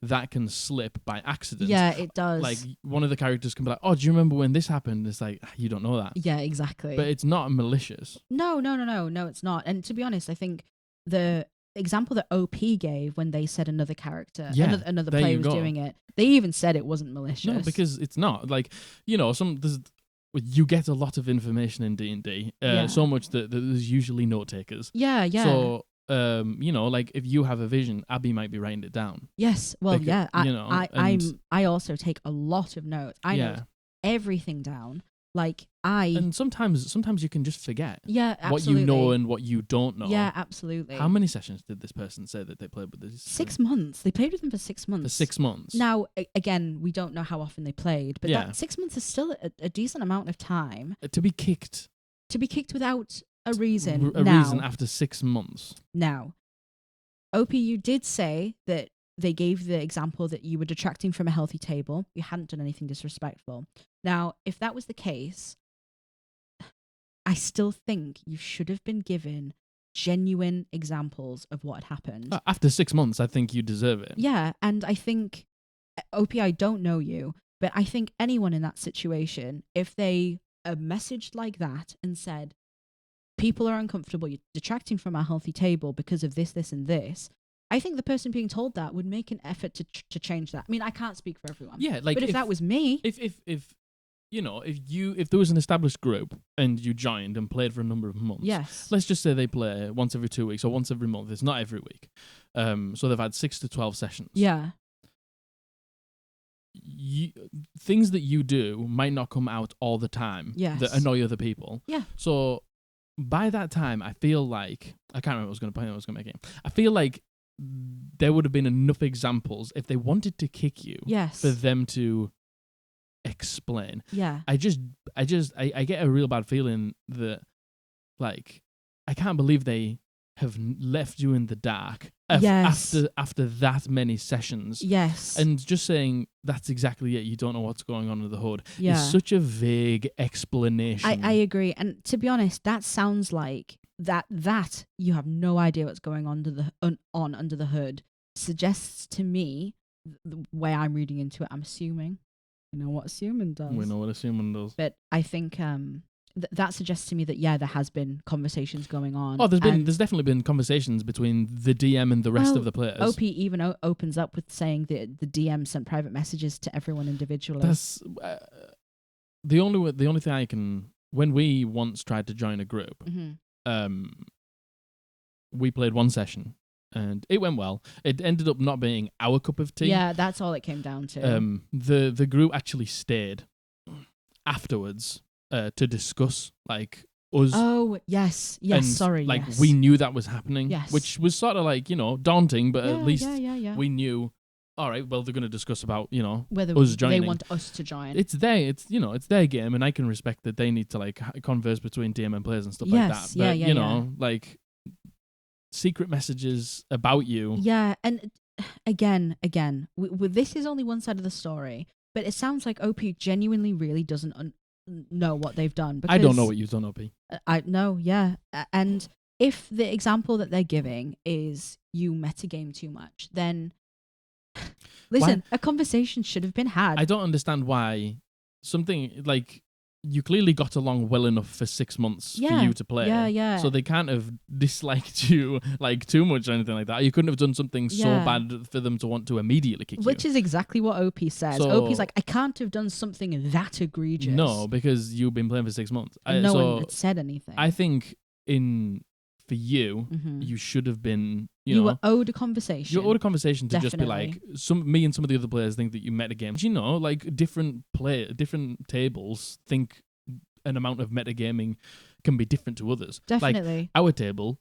B: that can slip by accident.
A: Yeah, it does.
B: Like, one of the characters can be like, oh, do you remember when this happened? It's like, you don't know that.
A: Yeah, exactly.
B: But it's not malicious.
A: No, it's not. And to be honest, I think the example that OP gave when they said another character, another player was doing it, they even said it wasn't malicious.
B: No, because it's not. Like, you know, you get a lot of information in D&D, so much that there's usually note takers.
A: Yeah.
B: So, you know, like, if you have a vision, Abby might be writing it down.
A: Yes, well,
B: because,
A: I also take a lot of notes. I note everything down. And
B: sometimes you can just forget.
A: Yeah, absolutely.
B: What you know and what you don't know.
A: Yeah, absolutely.
B: How many sessions did this person say that they played with this?
A: 6 months. They played with them for 6 months.
B: For 6 months.
A: Now, again, we don't know how often they played, but that 6 months is still a decent amount of time.
B: To be kicked.
A: Without a reason.
B: Reason after 6 months.
A: Now, OP, you did say that they gave the example that you were detracting from a healthy table. You hadn't done anything disrespectful. Now, if that was the case, I still think you should have been given genuine examples of what had happened.
B: After 6 months, I think you deserve it.
A: Yeah, and I think, OP, I don't know you, but I think anyone in that situation, if they messaged like that and said, people are uncomfortable, you're detracting from our healthy table because of this, this, and this, I think the person being told that would make an effort to change that. I mean, I can't speak for everyone.
B: Yeah, like,
A: but if that was me,
B: if you know, if there was an established group and you joined and played for a number of months,
A: yes,
B: let's just say they play once every 2 weeks or once every month. It's not every week. So they've had 6 to 12 sessions.
A: Yeah.
B: Things that you do might not come out all the time.
A: Yes.
B: That annoy other people.
A: Yeah.
B: So by that time, I feel like I can't remember what I was going to make it. I feel like there would have been enough examples if they wanted to kick you.
A: Yes.
B: For them to explain.
A: Yeah.
B: I get a real bad feeling that, like, I can't believe they have left you in the dark after that many sessions.
A: Yes.
B: And just saying that's exactly it, you don't know what's going on under the hood,
A: is
B: such a vague explanation.
A: I agree. And to be honest, that sounds like that you have no idea what's going on under the hood suggests to me, the way I'm reading into it, I'm assuming. You know what assuming does.
B: We know what assuming does.
A: But I think that suggests to me that, there has been conversations going on.
B: Oh, there's definitely been conversations between the DM and the rest of the players.
A: OP even opens up with saying that the DM sent private messages to everyone individually.
B: That's the only thing I can. When we once tried to join a group, we played one session. And it went well. It ended up not being our cup of tea.
A: Yeah, that's all it came down to.
B: The group actually stayed afterwards to discuss, like, us.
A: Oh, yes.
B: And,
A: sorry.
B: Like,
A: yes.
B: we knew that was happening.
A: Yes.
B: Which was sort of like, daunting, but at least
A: yeah.
B: we knew, all right, well, they're going to discuss about,
A: whether
B: us joining.
A: They want us to join.
B: It's their game, and I can respect that they need to, like, converse between DM and players and stuff like that. But, like, secret messages about you.
A: Yeah, and again, this is only one side of the story, but it sounds like OP genuinely really doesn't know what they've done. Because
B: I don't know what you've done, OP.
A: I know, yeah. And if the example that they're giving is you metagame too much, then listen, a conversation should have been had.
B: I don't understand why something like you clearly got along well enough for 6 months for you to play.
A: Yeah.
B: So they can't have disliked you like too much or anything like that. You couldn't have done something so bad for them to want to immediately kick you.
A: Which is exactly what OP says.
B: So,
A: OP's like, I can't have done something that egregious.
B: No, because you've been playing for 6 months.
A: And no one had said anything.
B: I think for you, you should have been, you
A: were owed a conversation.
B: You were owed a conversation to
A: Definitely.
B: just be like, me and some of the other players think that you metagame. You know, like different tables think an amount of metagaming can be different to others.
A: Definitely.
B: Like our table,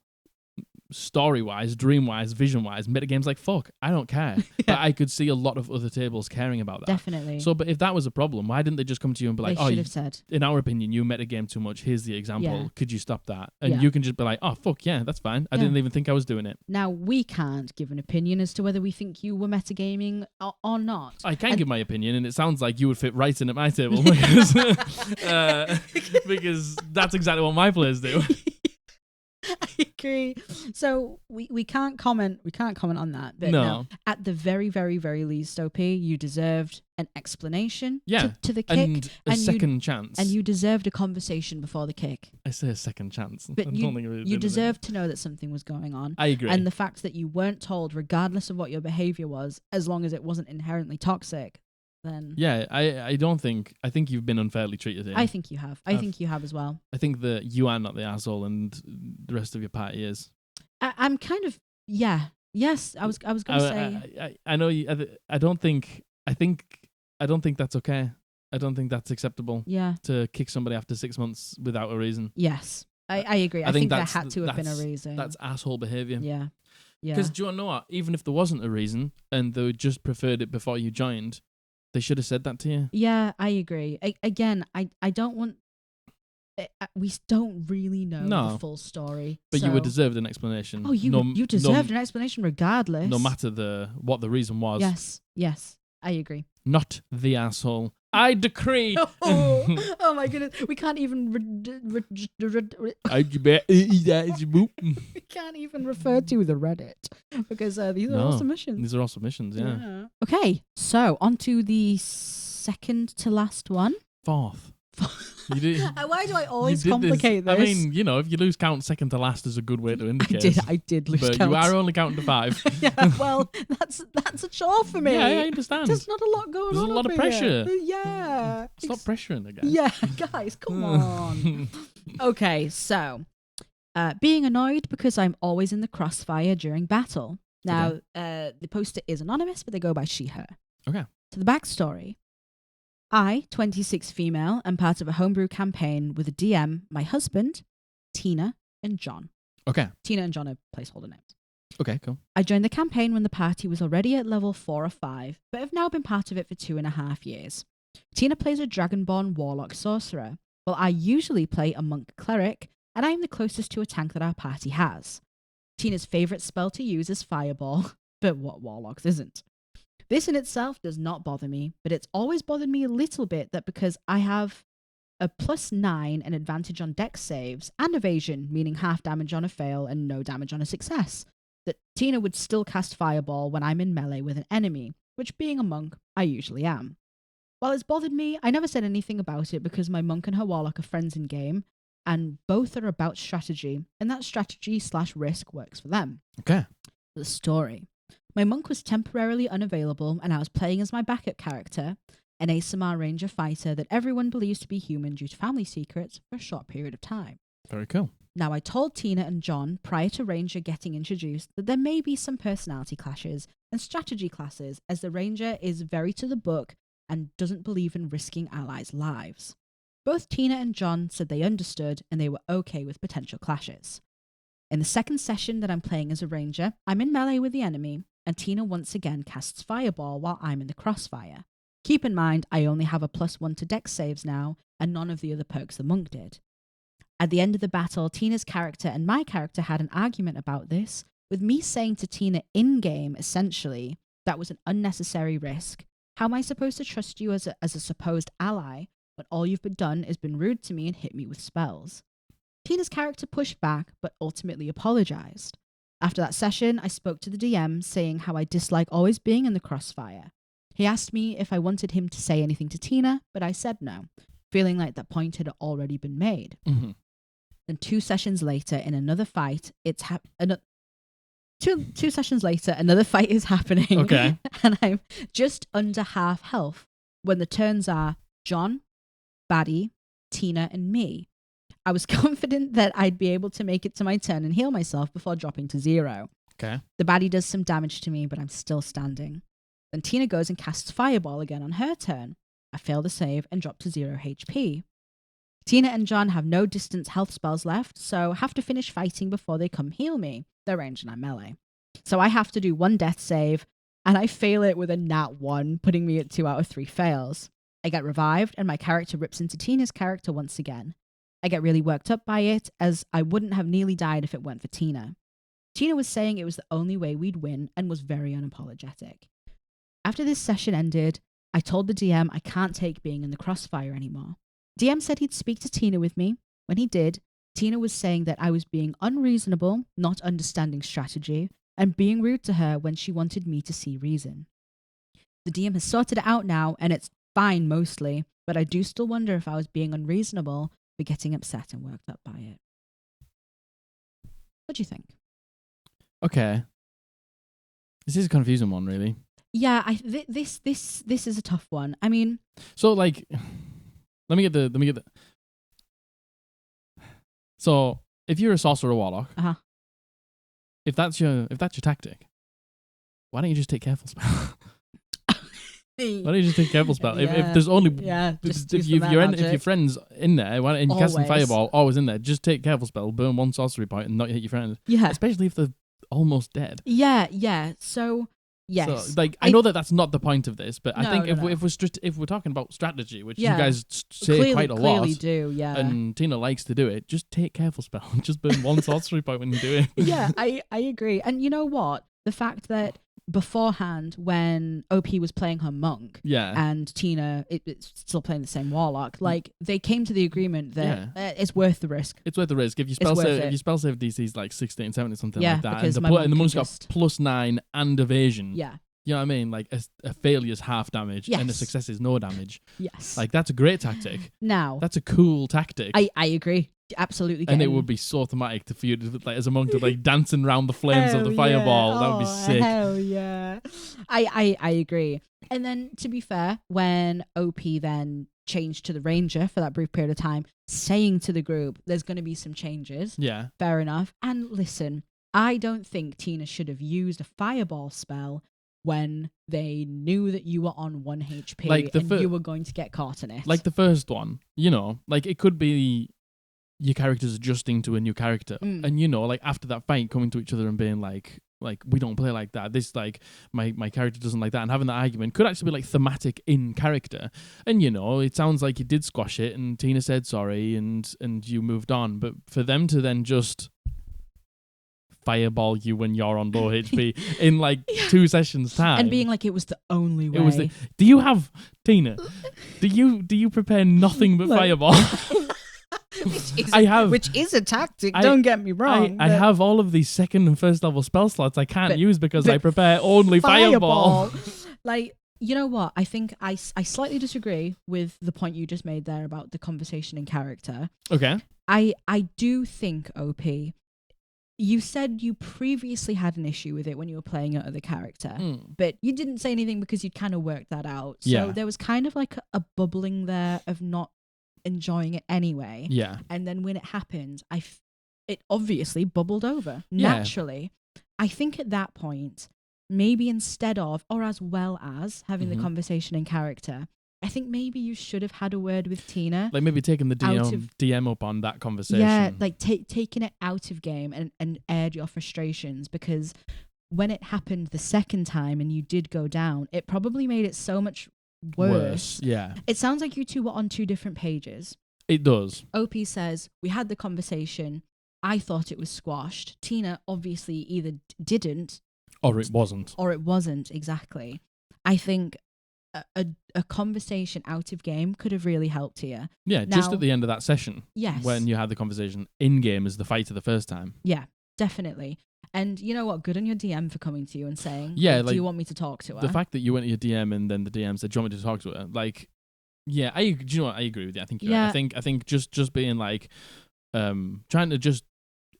B: story-wise, dream-wise, vision-wise, metagames like, fuck, I don't care. But I could see a lot of other tables caring about that.
A: Definitely.
B: So, but if that was a problem, why didn't they just come to you and be like,
A: they should have said,
B: in our opinion, you metagame too much. Here's the example.
A: Yeah.
B: Could you stop that? And you can just be like, oh, fuck, yeah, that's fine. I didn't even think I was doing it.
A: Now, we can't give an opinion as to whether we think you were metagaming or not.
B: I can give my opinion, and it sounds like you would fit right in at my table because, because that's exactly what my players do.
A: I agree. So we can't comment. We can't comment on that. But no, at the very, very, very least, OP, you deserved an explanation to the kick
B: and a second chance.
A: And you deserved a conversation before the kick.
B: I say a second chance.
A: But you deserved to know that something was going on.
B: I agree.
A: And the fact that you weren't told, regardless of what your behavior was, as long as it wasn't inherently toxic, then
B: I think you've been unfairly treated here.
A: I think you have. I think you have as well.
B: I think that you are not the asshole, and the rest of your party is.
A: I'm kind of yes. I was going to say.
B: I know you. I don't think that's okay. I don't think that's acceptable.
A: Yeah.
B: To kick somebody after 6 months without a reason.
A: Yes, I agree. I think there had to have been a reason.
B: That's asshole behavior.
A: Yeah.
B: Because do you know what? Even if there wasn't a reason and they just preferred it before you joined, they should have said that to you.
A: Yeah, I agree. I don't want. We don't really know the full story.
B: But you would deserved an explanation.
A: Oh, you deserved an explanation regardless.
B: No matter what the reason was.
A: Yes, I agree.
B: Not the asshole. I decree.
A: Oh my goodness, we can't even. We can't even refer to the Reddit because these are all submissions.
B: These are all submissions. Yeah.
A: Okay, so on to the second to last one.
B: Fourth.
A: Why do I always complicate this?
B: I mean, if you lose count, second to last is a good way to indicate.
A: I did lose count.
B: But you are only counting to 5.
A: Yeah, well, that's a chore for me.
B: Yeah, I understand.
A: There's not a lot going on.
B: There's a lot of pressure.
A: Yeah.
B: Stop pressuring again.
A: Yeah, guys, come on. Okay, so being annoyed because I'm always in the crossfire during battle. Now, the poster is anonymous, but they go by she, her.
B: Okay.
A: So the backstory. I, 26 female, am part of a homebrew campaign with a DM, my husband, Tina, and John.
B: Okay.
A: Tina and John are placeholder names.
B: Okay, cool.
A: I joined the campaign when the party was already at level 4 or 5, but have now been part of it for 2.5 years. Tina plays a Dragonborn Warlock Sorcerer, while I usually play a Monk Cleric, and I am the closest to a tank that our party has. Tina's favourite spell to use is Fireball, but what Warlocks isn't? This in itself does not bother me, but it's always bothered me a little bit that because I have a +9 and advantage on dex saves and evasion, meaning half damage on a fail and no damage on a success, that Tina would still cast Fireball when I'm in melee with an enemy, which being a monk, I usually am. While it's bothered me, I never said anything about it because my monk and her warlock are friends in game, and both are about strategy, and that strategy/risk works for them.
B: Okay.
A: The story. My monk was temporarily unavailable, and I was playing as my backup character, an ASMR ranger fighter that everyone believes to be human due to family secrets for a short period of time.
B: Very cool.
A: Now, I told Tina and John prior to Ranger getting introduced that there may be some personality clashes and strategy classes, as the Ranger is very to the book and doesn't believe in risking allies' lives. Both Tina and John said they understood and they were okay with potential clashes. In the second session that I'm playing as a Ranger, I'm in melee with the enemy, and Tina once again casts Fireball while I'm in the crossfire. Keep in mind, I only have a +1 to dex saves now, and none of the other perks the monk did. At the end of the battle, Tina's character and my character had an argument about this, with me saying to Tina in-game, essentially, that was an unnecessary risk. How am I supposed to trust you as a supposed ally when all you've done is been rude to me and hit me with spells? Tina's character pushed back, but ultimately apologized. After that session, I spoke to the DM, saying how I dislike always being in the crossfire. He asked me if I wanted him to say anything to Tina, but I said no, feeling like that point had already been made.
B: Mm-hmm.
A: Then 2 sessions later, in another fight, two sessions later, another fight is happening.
B: Okay.
A: And I'm just under half health when the turns are John, Baddie, Tina, and me. I was confident that I'd be able to make it to my turn and heal myself before dropping to 0.
B: Okay.
A: The baddie does some damage to me, but I'm still standing. Then Tina goes and casts Fireball again on her turn. I fail the save and drop to 0 HP. Tina and John have no distance health spells left, so have to finish fighting before they come heal me. They're ranged and I'm melee. So I have to do 1 death save, and I fail it with a nat 1, putting me at 2 out of 3 fails. I get revived, and my character rips into Tina's character once again. I get really worked up by it, as I wouldn't have nearly died if it weren't for Tina. Tina was saying it was the only way we'd win, and was very unapologetic. After this session ended, I told the DM I can't take being in the crossfire anymore. DM said he'd speak to Tina with me. When he did, Tina was saying that I was being unreasonable, not understanding strategy, and being rude to her when she wanted me to see reason. The DM has sorted it out now, and it's fine mostly, but I do still wonder if I was being unreasonable for getting upset and worked up by it. What do you think?
B: Okay. This is a confusing one, really.
A: Yeah, this is a tough one. I mean,
B: so like, let me get the. So if you're a sorcerer warlock, if that's your tactic, why don't you just take careful spell? Why don't you just take careful spell?
A: Yeah.
B: If there's only
A: if
B: your friend's in there and you're casting
A: Always.
B: fireball, always in there, just take careful spell, burn 1 sorcery point, and not hit your friend.
A: Yeah,
B: Especially if they're almost dead.
A: Yeah. So yes,
B: So, I know that that's not the point of this, but I think
A: No.
B: if we're talking about strategy, which
A: Yeah.
B: you guys say quite a lot,
A: clearly do, yeah.
B: and Tina likes to do it, just take careful spell and just burn 1 sorcery point when you do it.
A: Yeah, I agree. And you know what? The fact that beforehand, when OP was playing her monk, and Tina it's still playing the same warlock, like they came to the agreement that it's worth the risk.
B: It's worth the risk. If your spell save DC's like 16, 17, something like that,
A: because
B: and the monk's got +9 and evasion.
A: Yeah.
B: You know what I mean? Like a failure's half damage and a success is no damage.
A: Yes.
B: Like that's a great tactic.
A: Now
B: That's a cool tactic.
A: I agree. Absolutely.
B: And it would be so thematic for you to, like, as a monk, to like dancing around the flames of the fireball.
A: Yeah.
B: That would be sick.
A: Hell yeah. I agree. And then, to be fair, when OP then changed to the Ranger for that brief period of time, saying to the group, there's going to be some changes.
B: Yeah.
A: Fair enough. And listen, I don't think Tina should have used a fireball spell when they knew that you were on 1 HP
B: like
A: you were going to get caught in it.
B: Like the first one, you know, like it could be your character's adjusting to a new character. And, you know, like after that fight, coming to each other and being like, we don't play like that. This, like, my character doesn't like that. And having that argument could actually be, like, thematic in character. And, you know, it sounds like you did squash it and Tina said sorry and you moved on. But for them to then just fireball you when you're on low HP in, like, 2 sessions' time.
A: And being like, it was the only way.
B: Do you have, Tina, do you prepare nothing but fireball?
A: Which is a tactic, don't get me wrong.
B: I have all of these 2nd and 1st level spell slots I can't use because I prepare only fireball.
A: Like, you know what? I think I slightly disagree with the point you just made there about the conversation in character.
B: Okay.
A: I do think, OP, you said you previously had an issue with it when you were playing your other character, but you didn't say anything because you'd kind of worked that out. So there was kind of like a bubbling there of not enjoying it anyway.
B: Yeah.
A: And then when it happened, it obviously bubbled over naturally. I think at that point, maybe instead of, or as well as having the conversation in character, I think maybe you should have had a word with Tina.
B: Like maybe taking the DM up on that conversation.
A: Yeah, like taking it out of game and aired your frustrations, because when it happened the second time and you did go down, it probably made it so much worse.
B: Yeah.
A: It sounds like you two were on 2 different pages.
B: It does.
A: OP says, we had the conversation. I thought it was squashed. Tina obviously either didn't.
B: Or it wasn't.
A: Or it wasn't, exactly. I think a conversation out of game could have really helped here.
B: Yeah,
A: now,
B: just at the end of that session.
A: Yes.
B: When you had the conversation in-game as the fighter the first time.
A: Yeah, definitely. And you know what? Good on your DM for coming to you and saying, do you want me to talk to her?
B: The fact that you went to your DM and then the DM said, do you want me to talk to her? Like, yeah, do you know what? I agree with you. I think you're right. I think just being like, trying to just,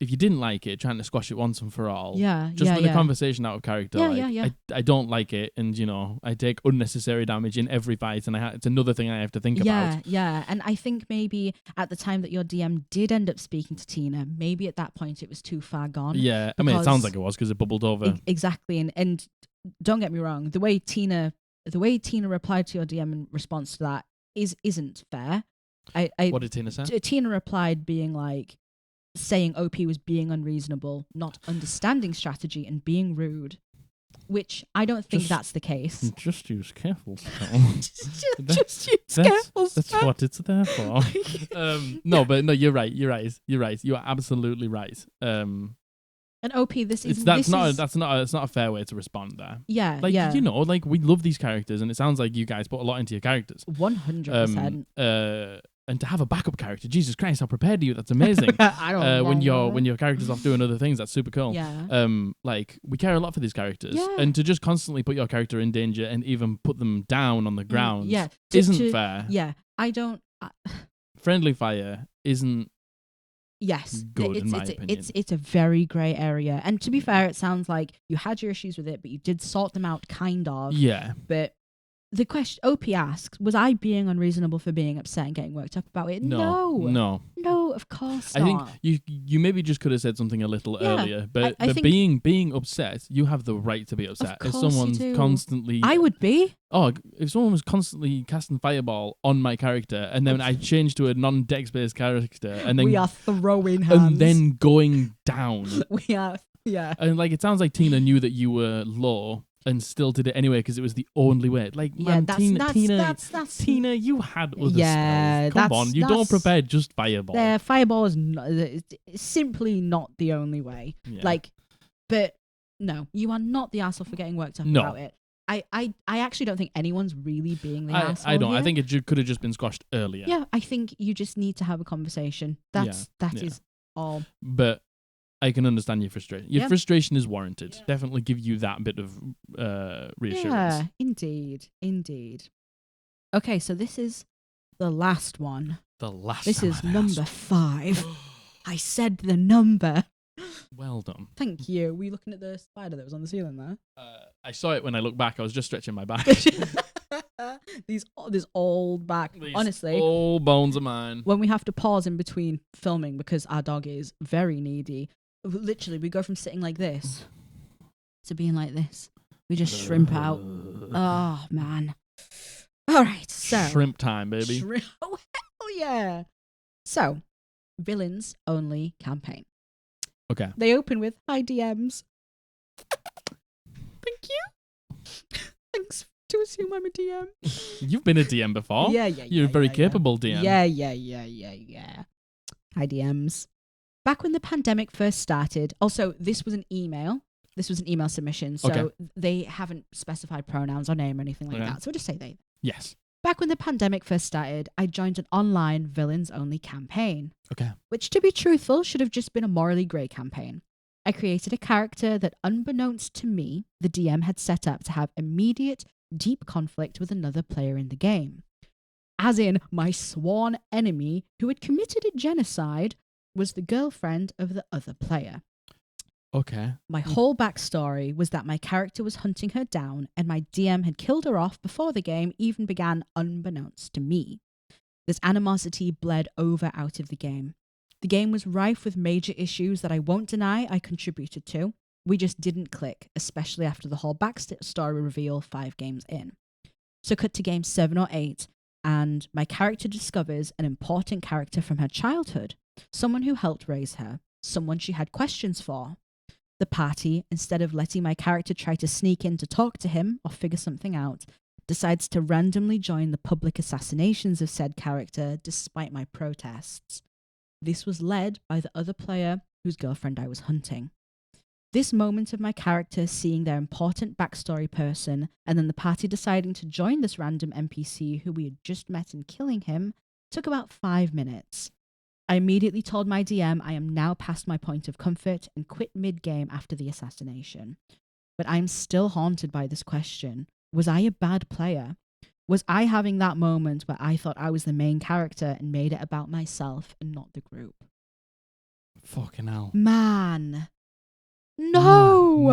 B: if you didn't like it, trying to squash it once and for all.
A: Yeah,
B: just with a conversation out of character.
A: Yeah.
B: I don't like it, and I take unnecessary damage in every fight, and it's another thing I have to think about.
A: Yeah. And I think maybe at the time that your DM did end up speaking to Tina, maybe at that point it was too far gone.
B: Yeah, I mean, it sounds like it was because it bubbled over.
A: Exactly, and don't get me wrong, the way Tina replied to your DM in response to that isn't fair.
B: What did Tina say?
A: Tina replied being like, saying OP was being unreasonable, not understanding strategy, and being rude, which I don't think that's the case.
B: Just use careful spell.
A: just use careful spell.
B: That's what it's there for. No, you're right. You're absolutely right.
A: And OP,
B: it's not a fair way to respond there.
A: Yeah,
B: we love these characters, and it sounds like you guys put a lot into your characters.
A: 100%.
B: And to have a backup character, Jesus Christ, how prepared are you? That's amazing.
A: I don't know.
B: When your character's off doing other things, that's super cool.
A: Yeah.
B: We care a lot for these characters.
A: Yeah.
B: And to just constantly put your character in danger and even put them down on the ground
A: isn't
B: fair.
A: Yeah. I don't...
B: Friendly fire isn't good, in my opinion.
A: It's a very grey area. And to be fair, it sounds like you had your issues with it, but you did sort them out, kind of.
B: Yeah.
A: But the question OP asks, was I being unreasonable for being upset and getting worked up about it? No, of course not.
B: I think you maybe just could have said something a little earlier, but being upset, you have the right to be upset. If someone's constantly,
A: I would be.
B: Oh, if someone was constantly casting fireball on my character, and then I changed to a non-dex based character, and then
A: we are throwing hands,
B: and then going down.
A: We are, yeah.
B: And it sounds like Tina knew that you were low. And still did it anyway because it was the only way. Tina, you had other spells. Come on, you don't prepare just fireball.
A: Fireball is simply not the only way.
B: Yeah.
A: But no, you are not the asshole for getting worked up about it. I actually don't think anyone's really being the asshole.
B: I don't.
A: Here.
B: I think it could have just been squashed earlier.
A: Yeah, I think you just need to have a conversation. That is all.
B: But I can understand your frustration. Your frustration is warranted. Yeah. Definitely give you that bit of reassurance.
A: Yeah, indeed. Okay, so this is the last one. This is number 5. I said the number.
B: Well done.
A: Thank you. Were you looking at the spider that was on the ceiling there?
B: I saw it when I looked back. I was just stretching my back.
A: This old back. Honestly,
B: old bones of mine.
A: When we have to pause in between filming because our dog is very needy, literally we go from sitting like this to being like this. We just shrimp out. Oh man. All right, so
B: shrimp time, baby.
A: Oh hell yeah. So, villains only campaign.
B: Okay.
A: They open with hi DMs. Thank you. Thanks to assume I'm a DM.
B: You've been a DM before.
A: Yeah.
B: You're a very capable DM.
A: Yeah. Hi DMs. Back when the pandemic first started, also this was an email. This was an email submission, so they haven't specified pronouns or name or anything like that. So we'll just say they.
B: Yes.
A: Back when the pandemic first started, I joined an online villains-only campaign.
B: Okay.
A: Which, to be truthful, should have just been a morally grey campaign. I created a character that, unbeknownst to me, the DM had set up to have immediate, deep conflict with another player in the game. As in, my sworn enemy, who had committed a genocide, was the girlfriend of the other player.
B: Okay.
A: My whole backstory was that my character was hunting her down and my DM had killed her off before the game even began, unbeknownst to me. This animosity bled over out of the game. The game was rife with major issues that I won't deny I contributed to. We just didn't click, especially after the whole backstory reveal 5 games in. So cut to game 7 or 8, and my character discovers an important character from her childhood, someone who helped raise her, someone she had questions for. The party, instead of letting my character try to sneak in to talk to him or figure something out, decides to randomly join the public assassinations of said character despite my protests. This was led by the other player whose girlfriend I was hunting. This moment of my character seeing their important backstory person and then the party deciding to join this random NPC who we had just met and killing him took about 5 minutes. I immediately told my DM I am now past my point of comfort and quit mid-game after the assassination. But I am still haunted by this question. Was I a bad player? Was I having that moment where I thought I was the main character and made it about myself and not the group?
B: Fucking hell.
A: Man. No.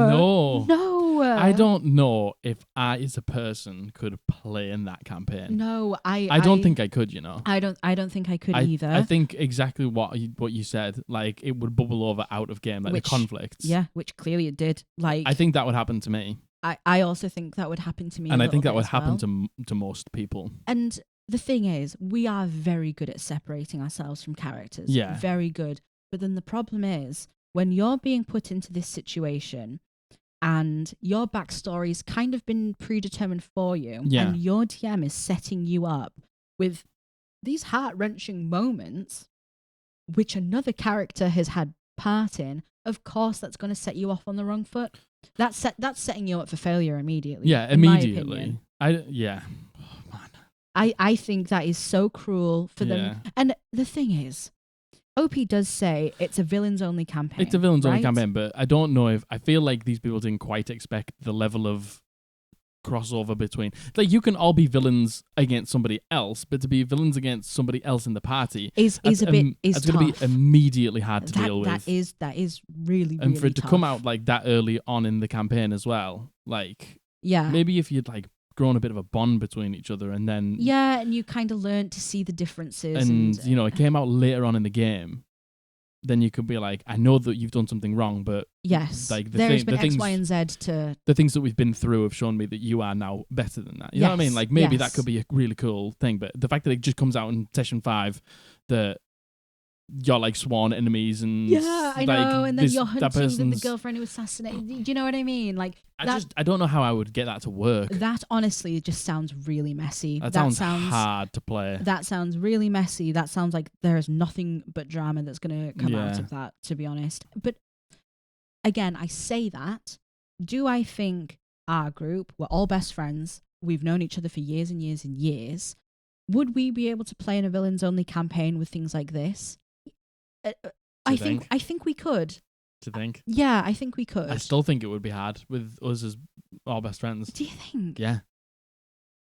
B: I don't know if I, as a person, could play in that campaign.
A: No,
B: I don't think I could.
A: I don't think I could either.
B: I think exactly what you said. Like, it would bubble over out of game, like the conflicts.
A: Yeah, which clearly it did. Like,
B: I think that would happen to me.
A: I also think that would happen to me.
B: And I think that would happen to most people.
A: And the thing is, we are very good at separating ourselves from characters.
B: Yeah.
A: Very good. But then the problem is, when you're being put into this situation and your backstory's kind of been predetermined for you, and your DM is setting you up with these heart-wrenching moments, which another character has had part in, of course that's going to set you off on the wrong foot. That's setting you up for failure immediately.
B: Yeah, immediately. Oh, man.
A: I think that is so cruel for them. And the thing is, OP does say it's a villains-only campaign.
B: It's a villains-only campaign, but I don't know if... I feel like these people didn't quite expect the level of crossover between... Like, you can all be villains against somebody else, but to be villains against somebody else in the party...
A: Is tough.
B: It's going to be immediately hard to deal with.
A: That is really,
B: and for it to
A: tough.
B: come out like that early on in the campaign as well, like...
A: Yeah.
B: Maybe if you'd, like, grown a bit of a bond between each other and then...
A: Yeah, and you kind of learned to see the differences.
B: And, it came out later on in the game, then you could be like, I know that you've done something wrong, but...
A: Yes,
B: like
A: there's been X, Y, and Z to...
B: The things that we've been through have shown me that you are now better than that. You know what I mean? Like, maybe that could be a really cool thing, but the fact that it just comes out in session 5 that... You're like sworn enemies and
A: I know, and then you're hunting the girlfriend who assassinated. Do you know what I mean? Like
B: I don't know how I would get that to work.
A: That honestly just sounds really messy.
B: That sounds hard to play.
A: That sounds really messy. That sounds like there is nothing but drama that's going to come out of that, to be honest. But again, I say that. Do I think our group, we're all best friends, we've known each other for years and years and years, would we be able to play in a villains only campaign with things like this? I think we could.
B: To think?
A: Yeah, I think we could.
B: I still think it would be hard with us as our best friends.
A: Do you think?
B: Yeah.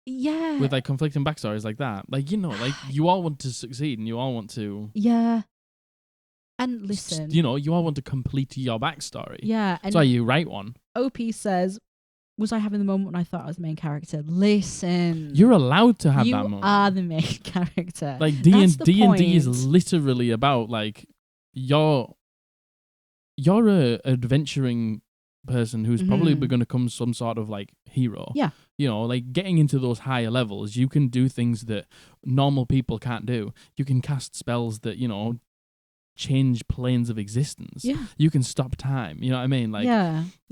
A: Yeah.
B: With like conflicting backstories like that. Like, like you all want to succeed and you all want to...
A: Yeah. And listen...
B: You all want to complete your backstory.
A: Yeah.
B: That's why you write one.
A: OP says... Was I having the moment when I thought I was the main character? Listen.
B: You're allowed to have that moment.
A: You are the main character.
B: Like, D&D is literally about, like, you're a adventuring person who's probably going to become some sort of, like, hero.
A: Yeah.
B: Like, getting into those higher levels, you can do things that normal people can't do. You can cast spells that, change planes of existence.
A: Yeah.
B: You can stop time. You know what I mean? Like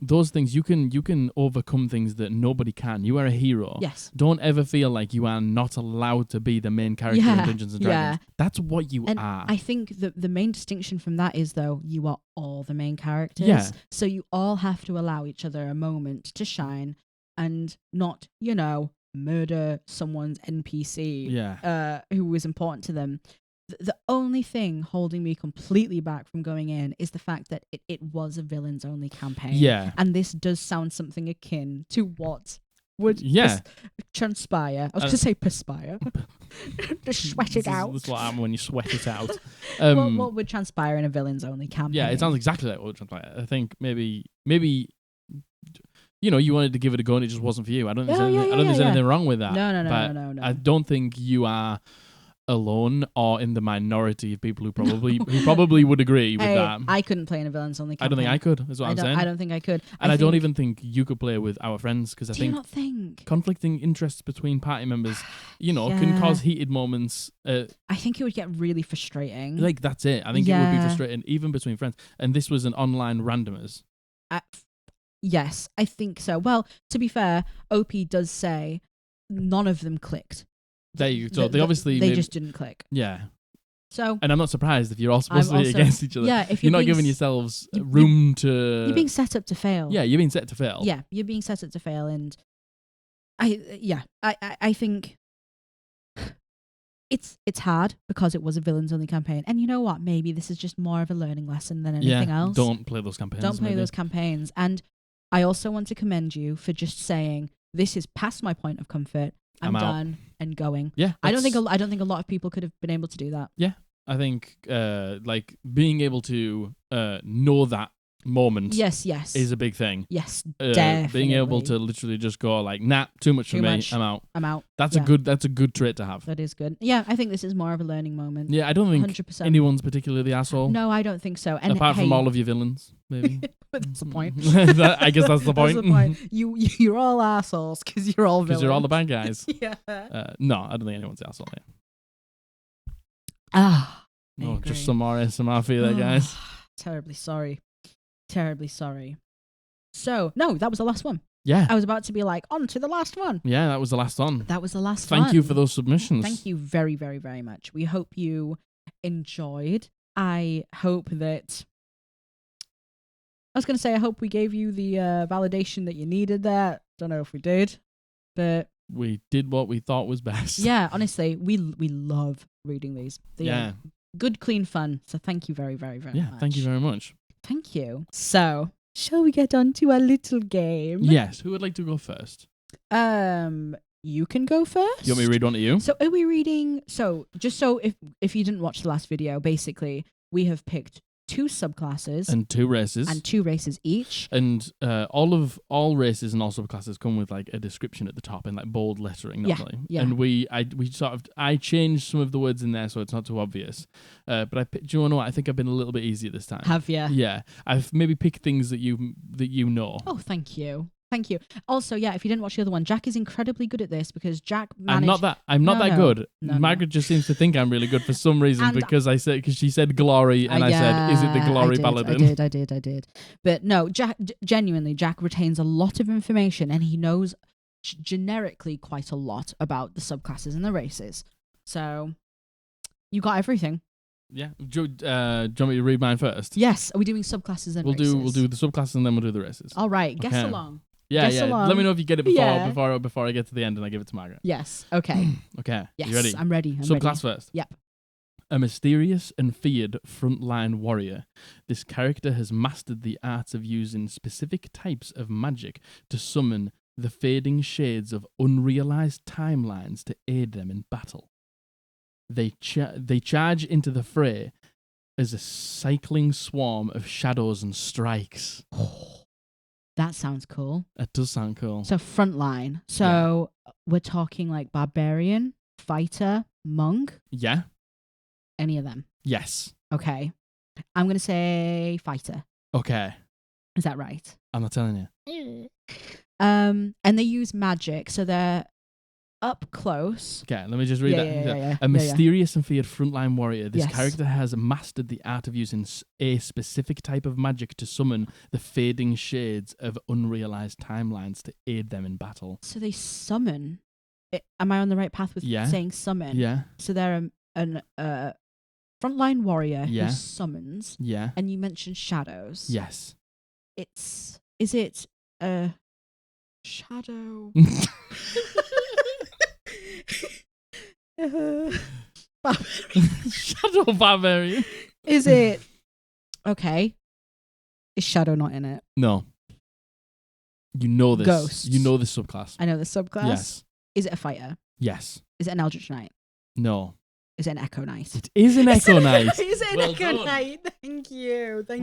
B: those things, you can overcome things that nobody can. You are a hero.
A: Yes.
B: Don't ever feel like you are not allowed to be the main character in Dungeons and Dragons. That's what you are.
A: I think the main distinction from that is, though, you are all the main characters.
B: Yeah.
A: So you all have to allow each other a moment to shine and not, murder someone's NPC who was important to them. The only thing holding me completely back from going in is the fact that it was a villains-only campaign.
B: Yeah.
A: And this does sound something akin to what would transpire. I was going to say perspire. Just sweat it out.
B: That's what happens when you sweat it out.
A: What would transpire in a villains-only campaign?
B: Yeah, it sounds exactly like what would transpire. I think maybe you wanted to give it a go and it just wasn't for you. I don't think there's anything wrong with that.
A: No.
B: I don't think you are alone or in the minority of people who probably would agree with that.
A: I couldn't play in a villains only campaign.
B: I don't think I could, is what I'm saying.
A: I don't think I could.
B: And I don't even think you could play with our friends, because I think,
A: you not think
B: conflicting interests between party members, can cause heated moments.
A: I think it would get really frustrating.
B: Like, that's it. I think it would be frustrating even between friends. And this was an online randomers.
A: Yes, I think so. Well, to be fair, OP does say none of them clicked.
B: They obviously
A: just didn't click.
B: Yeah.
A: So,
B: and I'm not surprised if you're all supposed to be against each other.
A: Yeah, if
B: you're not giving yourselves room to.
A: You're being set up to fail.
B: Yeah, you're being set to fail.
A: Yeah, you're being set up to fail, and I think it's hard because it was a villains only campaign, and you know what? Maybe this is just more of a learning lesson than anything else.
B: Don't play those campaigns.
A: Don't play those campaigns, and I also want to commend you for just saying this is past my point of comfort. I'm done and going.
B: Yeah,
A: I don't think a lot of people could have been able to do that.
B: Yeah, I think like being able to know that moment.
A: Yes,
B: is a big thing.
A: Yes, definitely.
B: Being able to literally just go like, nah, too much for me. I'm out. That's a good trait to have.
A: That is good. Yeah, I think this is more of a learning moment.
B: Yeah, I don't think 100%. Anyone's particularly the asshole.
A: No, I don't think so. And
B: apart from all of your villaons, maybe.
A: But that's the point.
B: I guess that's the point.
A: That's the point. You're all assholes because you're all villains.
B: Because you're all the bad guys.
A: Yeah.
B: No, I don't think anyone's the asshole here.
A: No,
B: just some more ASMR for you there, guys.
A: Terribly sorry. So, no, that was the last one.
B: Yeah.
A: I was about to be like, on to the last one.
B: Yeah, that was the last one.
A: Thank
B: you for those submissions.
A: Thank you very, very, very much. We hope you enjoyed. I hope that... I was going to say, I hope we gave you the validation that you needed there. Don't know if we did, but...
B: We did what we thought was best.
A: Yeah, honestly, we love reading these. They're good, clean fun. So thank you very, very, very much.
B: Yeah, thank you very much.
A: Thank you. So, shall we get on to our little game?
B: Yes. Who would like to go first?
A: You can go first.
B: You want me to read one to you?
A: So, are we reading... So, just so if you didn't watch the last video, basically, we have picked 2 subclasses.
B: And 2 races.
A: And 2 races each.
B: And all races and all subclasses come with like a description at the top in like bold lettering normally.
A: Yeah.
B: And I changed some of the words in there so it's not too obvious. But do you want to know what? I think I've been a little bit easier this time.
A: Have you?
B: Yeah. I've maybe picked things that you know.
A: Oh, thank you. Thank you. Also, yeah, if you didn't watch the other one, Jack is incredibly good at this because Jack managed...
B: I'm not that good. Margaret just seems to think I'm really good for some reason and because she said glory and I said, is it the glory paladin?
A: I did. But no, Jack, genuinely, Jack retains a lot of information and he knows generically quite a lot about the subclasses and the races. So, you got everything.
B: Yeah. Do you want me to read mine first?
A: Yes. Are we doing subclasses and races?
B: We'll do the subclasses and then we'll do the races.
A: All right. Guess along.
B: Yeah. Let me know if you get it before I get to the end and I give it to Margaret.
A: Yes. Okay.
B: Okay.
A: Yes.
B: You ready?
A: I'm ready.
B: Subclass first.
A: Yep.
B: A mysterious and feared frontline warrior. This character has mastered the art of using specific types of magic to summon the fading shades of unrealized timelines to aid them in battle. They charge into the fray as a cycling swarm of shadows and strikes.
A: That sounds cool.
B: That does sound cool.
A: So frontline. So we're talking like barbarian, fighter, monk?
B: Yeah.
A: Any of them?
B: Yes.
A: Okay. I'm going to say fighter.
B: Okay.
A: Is that right?
B: I'm not telling you.
A: And they use magic, so they're up close.
B: Okay, let me just read that. A mysterious and feared frontline warrior. This character has mastered the art of using a specific type of magic to summon the fading shades of unrealized timelines to aid them in battle.
A: So they summon. Am I on the right path with saying summon?
B: Yeah.
A: So they're an frontline warrior who summons.
B: Yeah.
A: And you mentioned shadows.
B: Yes.
A: Is it a shadow?
B: Shadow barbarian.
A: Is it okay? Is shadow not in it?
B: No. You know this.
A: Ghosts.
B: You know this subclass.
A: I know the subclass.
B: Yes.
A: Is it a fighter?
B: Yes.
A: Is it an Eldritch Knight?
B: No.
A: Is it an Echo Knight?
B: It is an Echo Knight.
A: Is it an Echo Knight? Thank you.
B: Thank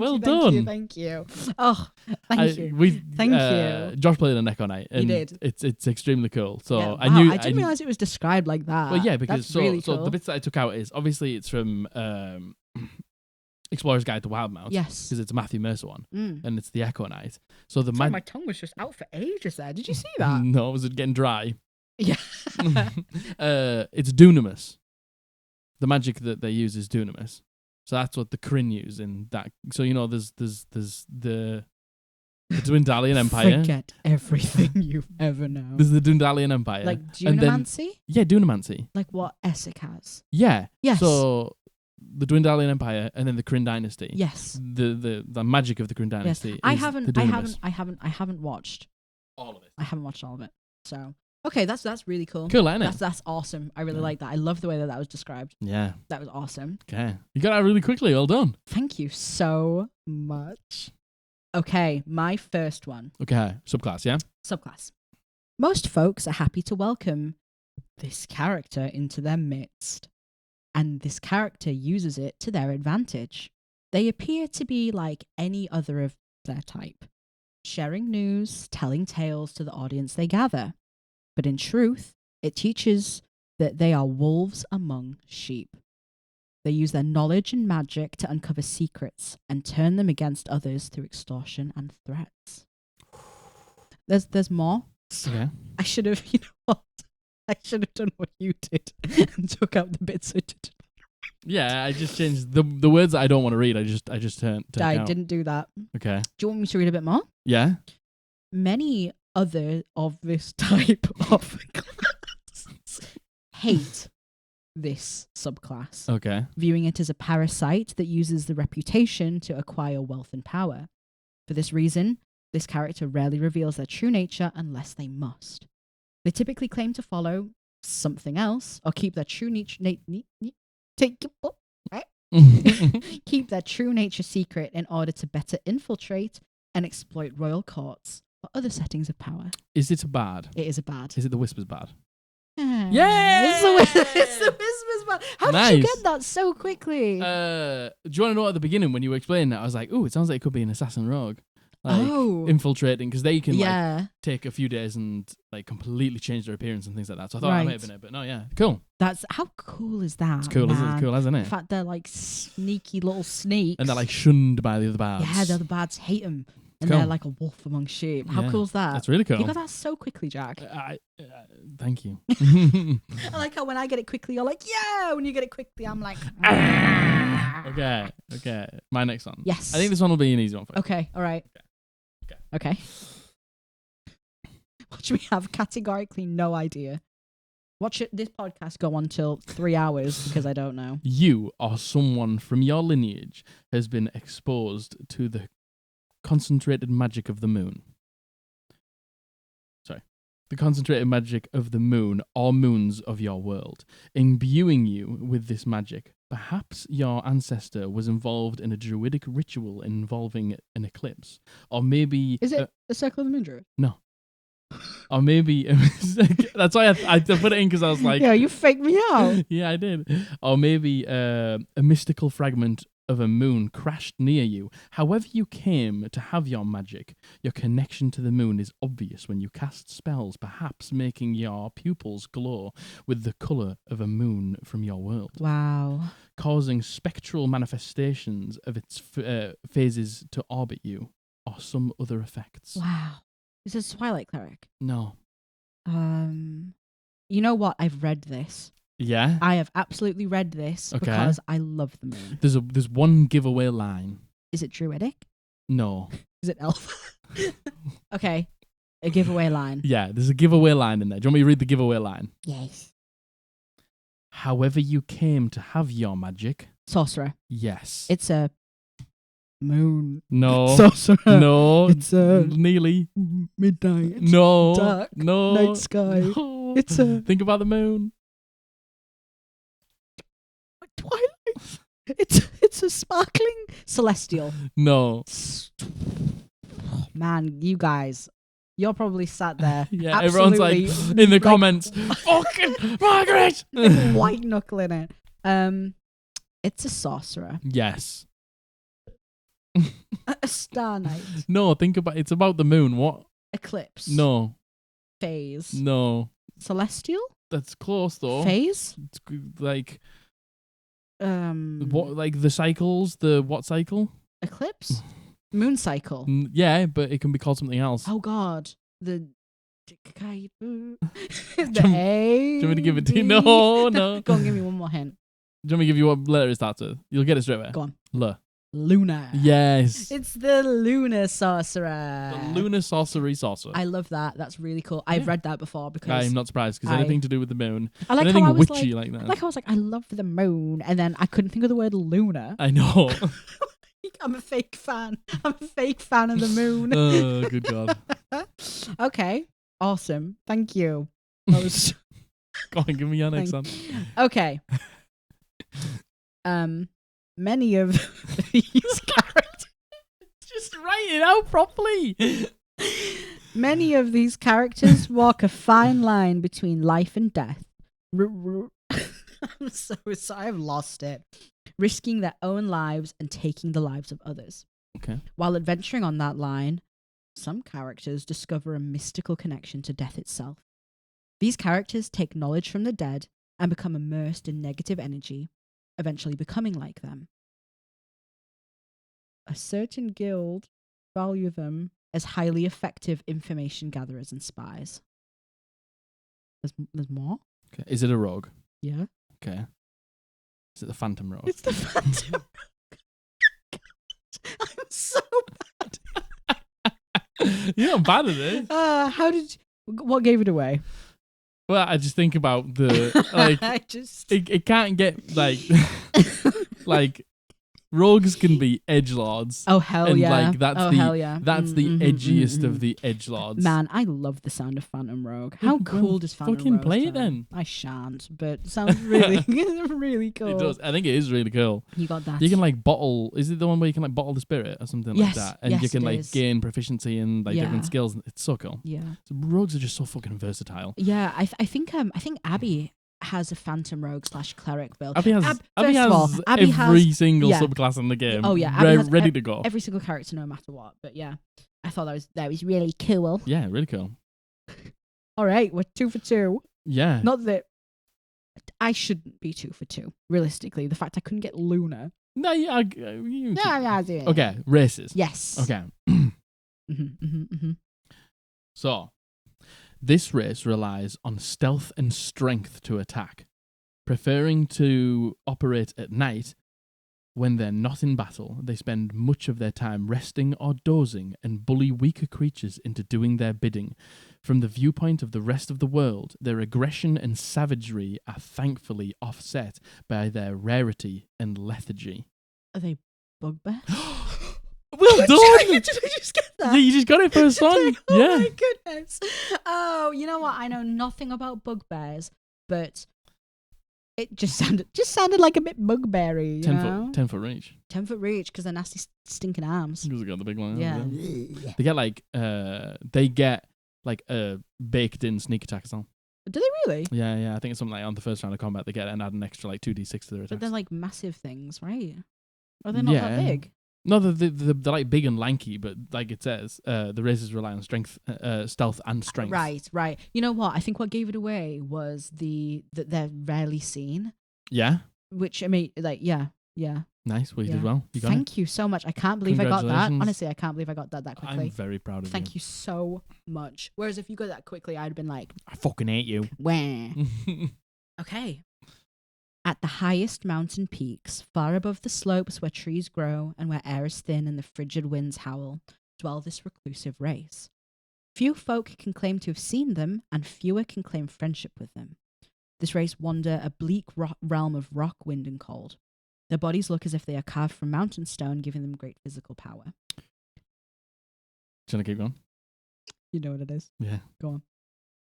B: you.
A: Oh, thank you. Thank you.
B: Josh played an Echo Knight. And
A: he did.
B: It's extremely cool. So
A: yeah,
B: I
A: didn't realize it was described like that.
B: Well, yeah, because
A: really cool.
B: So the bits that I took out is obviously it's from Explorer's Guide to Wildmount.
A: Yes.
B: Because it's a Matthew Mercer one. And it's the Echo Knight. So
A: my tongue was just out for ages there. Did you see that?
B: No, was it getting dry?
A: Yeah.
B: It's dunamis. The magic that they use is dunamis. So that's what the Kryn use in that. So, there's the The Dwendalian Empire.
A: Forget everything you've ever known.
B: This is the Dwendalian Empire.
A: Like Dunamancy?
B: Yeah, Dunamancy.
A: Like what Essex has?
B: Yeah.
A: Yes.
B: So the Dwendalian Empire and then the Kryn Dynasty.
A: Yes.
B: The magic of the Kryn Dynasty.
A: Yes.
B: I
A: haven't watched
B: all of it.
A: I haven't watched all of it. So okay, that's really cool.
B: Cool, isn't it?
A: That's awesome. I really like that. I love the way that was described.
B: Yeah.
A: That was awesome.
B: Okay. You got that really quickly. Well done.
A: Thank you so much. Okay, my first one.
B: Okay. Subclass, yeah?
A: Subclass. Most folks are happy to welcome this character into their midst, and this character uses it to their advantage. They appear to be like any other of their type, sharing news, telling tales to the audience they gather. But in truth, it teaches that they are wolves among sheep. They use their knowledge and magic to uncover secrets and turn them against others through extortion and threats. There's more.
B: Okay.
A: I should have, you know what? I should have done what you did and took out the bits I did.
B: Yeah, I just changed the words that I don't want to read. I just turned out.
A: Didn't do that.
B: Okay.
A: Do you want me to read a bit more?
B: Yeah.
A: Many other of this type of class hate this subclass,
B: Okay.
A: viewing it as a parasite that uses the reputation to acquire wealth and power. For this reason, this character rarely reveals their true nature unless they must. They typically claim to follow something else or keep their true keep their true nature secret in order to better infiltrate and exploit royal courts or other settings of power.
B: Is it a bad?
A: It is a bad.
B: Is it the Whispers bad?
A: Yeah! It's the Whispers bad. How did you get that so quickly?
B: Do you want to know at the beginning when you were explaining that? I was like, ooh, it sounds like it could be an assassin rogue. Like, infiltrating, because they can like take a few days and like completely change their appearance and things like that. So I thought I might have been it, but no, yeah, cool.
A: That's how cool is that?
B: It's cool,
A: man?
B: Cool, isn't it?
A: In fact, they're like sneaky little snakes,
B: and they're like shunned by the other bards.
A: Yeah, the other bards hate them, and
B: cool.
A: they're like a wolf among sheep. How cool is that?
B: That's really cool.
A: You got that so quickly, Jack.
B: Thank you.
A: I like how when I get it quickly, you're like, yeah. When you get it quickly, I'm like,
B: Okay. My next one.
A: Yes.
B: I think this one will be an easy one for you.
A: Okay. All right. Okay. What should we have? Categorically no idea. What should this podcast go on till 3 hours? Because I don't know.
B: You or someone from your lineage has been exposed to the concentrated magic of the moon. Sorry. The concentrated magic of the moon or moons of your world, imbuing you with this magic. Perhaps your ancestor was involved in a druidic ritual involving an eclipse. Or maybe...
A: Is it a Circle of the Moon Druid?
B: No. Or maybe... That's why I put it in, because I was like...
A: Yeah, you faked me out.
B: Yeah, I did. Or maybe a mystical fragment of a moon crashed near you. However you came to have your magic, your connection to the moon is obvious when you cast spells, perhaps making your pupils glow with the colour of a moon from your world.
A: Wow.
B: Causing spectral manifestations of its phases to orbit you, or some other effects.
A: Wow. Is this Twilight Cleric?
B: No.
A: You know what? I've read this.
B: Yeah?
A: I have absolutely read this because I love the moon.
B: There's one giveaway line.
A: Is it druidic?
B: No.
A: Is it elf? Okay. A giveaway line.
B: Yeah, there's a giveaway line in there. Do you want me to read the giveaway line?
A: Yes.
B: However you came to have your magic.
A: Sorcerer.
B: Yes.
A: It's a moon.
B: No.
A: Sorcerer.
B: No.
A: It's a
B: nearly
A: midnight.
B: No.
A: Dark.
B: No.
A: Night sky.
B: No.
A: It's a...
B: Think about the moon.
A: Twilight. It's a sparkling celestial.
B: No.
A: Man, you guys, you're probably sat there.
B: Yeah, everyone's like in the comments, fucking Margaret,
A: white knuckling it. It's a sorcerer.
B: Yes.
A: A star night.
B: No, think about it's about the moon. What?
A: Eclipse.
B: No.
A: Phase.
B: No.
A: Celestial.
B: That's close though.
A: Phase.
B: It's like. What, like the cycles? The what cycle?
A: Eclipse? Moon cycle.
B: Yeah, but it can be called something else.
A: Oh God, the A.
B: Do you want me to give it to you? No.
A: Go on, give me one more hint.
B: Do you want me to give you what letter it starts with? You'll get it straight away.
A: Go on.
B: L.
A: Luna.
B: Yes.
A: It's the Lunar Sorcerer.
B: The Lunar Sorcery Sorcerer.
A: I love that. That's really cool. I've read that before because
B: I'm not surprised because anything to do with the moon.
A: I like
B: anything
A: how I was
B: witchy like that.
A: Like I was like, I love the moon, and then I couldn't think of the word lunar.
B: I know.
A: I'm a fake fan. I'm a fake fan of the moon.
B: Oh, good God.
A: Okay. Awesome. Thank you. That was
B: Go on, give me your next one.
A: Okay. Many of these characters.
B: Just write it out properly.
A: Many of these characters walk a fine line between life and death. I'm so sorry. I've lost it. Risking their own lives and taking the lives of others.
B: Okay.
A: While adventuring on that line, some characters discover a mystical connection to death itself. These characters take knowledge from the dead and become immersed in negative energy, eventually becoming like them. A certain guild value them as highly effective information gatherers and spies. There's more?
B: Okay. Is it a rogue?
A: Yeah.
B: Okay. Is it the Phantom Rogue?
A: It's the Phantom Rogue. I'm so bad.
B: You're not bad at it.
A: What gave it away?
B: Well, I just think about the it can't get like rogues can be edgelords.
A: Oh hell
B: and
A: yeah!
B: Hell yeah! That's the edgiest of the edgelords.
A: Man, I love the sound of Phantom Rogue. How cool does Phantom Rogue
B: fucking play
A: sound?
B: it then?
A: I shan't, but it sounds really, really cool.
B: It does. I think it is really cool.
A: You got that.
B: You can bottle. Is it the one where you can bottle the spirit or something like that? And you can gain proficiency in different skills. It's so cool.
A: Yeah.
B: So rogues are just so fucking versatile.
A: Yeah, I think Abby has a Phantom Rogue / cleric build.
B: Abby has every single subclass in the game.
A: Oh yeah,
B: ready to go.
A: Every single character, no matter what. But yeah, I thought that was really cool.
B: Yeah, really cool.
A: All right, we're 2 for 2.
B: Yeah.
A: Not that I shouldn't be 2 for 2. Realistically, the fact I couldn't get Luna.
B: No, yeah. Okay, races.
A: Yes.
B: Okay. So, this race relies on stealth and strength to attack, preferring to operate at night. When they're not in battle, they spend much of their time resting or dozing and bully weaker creatures into doing their bidding. From the viewpoint of the rest of the world, their aggression and savagery are thankfully offset by their rarity and lethargy.
A: Are they bugbears?
B: Well done!
A: Did I just get that?
B: Yeah, you just got it first one.
A: Oh
B: yeah.
A: my goodness. Oh, you know what? I know nothing about bugbears, but it just sounded like a bit bugbeary.
B: 10 foot reach.
A: 10 foot reach because they're nasty stinking arms.
B: Because they got the big one.
A: Yeah.
B: They get a baked in sneak attack as well.
A: Do they really?
B: Yeah. I think it's something like on the first round of combat they get and add an extra 2d6 to their attacks.
A: But they're like massive things, right? Are they not that big?
B: No, they're like big and lanky, but like it says, the races rely on strength, stealth, and strength.
A: Right. You know what? I think what gave it away was that they're rarely seen.
B: Yeah.
A: Which I mean, yeah.
B: Nice. Well, you did well. You got
A: Thank you so much. I can't believe I got that. Honestly, I can't believe I got that quickly.
B: I'm very proud of you.
A: Thank you so much. Whereas if you got that quickly, I'd have been like,
B: I fucking hate you.
A: Wah. Okay. At the highest mountain peaks, far above the slopes where trees grow and where air is thin and the frigid winds howl, dwell this reclusive race. Few folk can claim to have seen them, and fewer can claim friendship with them. This race wander a bleak realm of rock, wind, and cold. Their bodies look as if they are carved from mountain stone, giving them great physical power.
B: Do you want to keep going?
A: You know what it is.
B: Yeah.
A: Go on.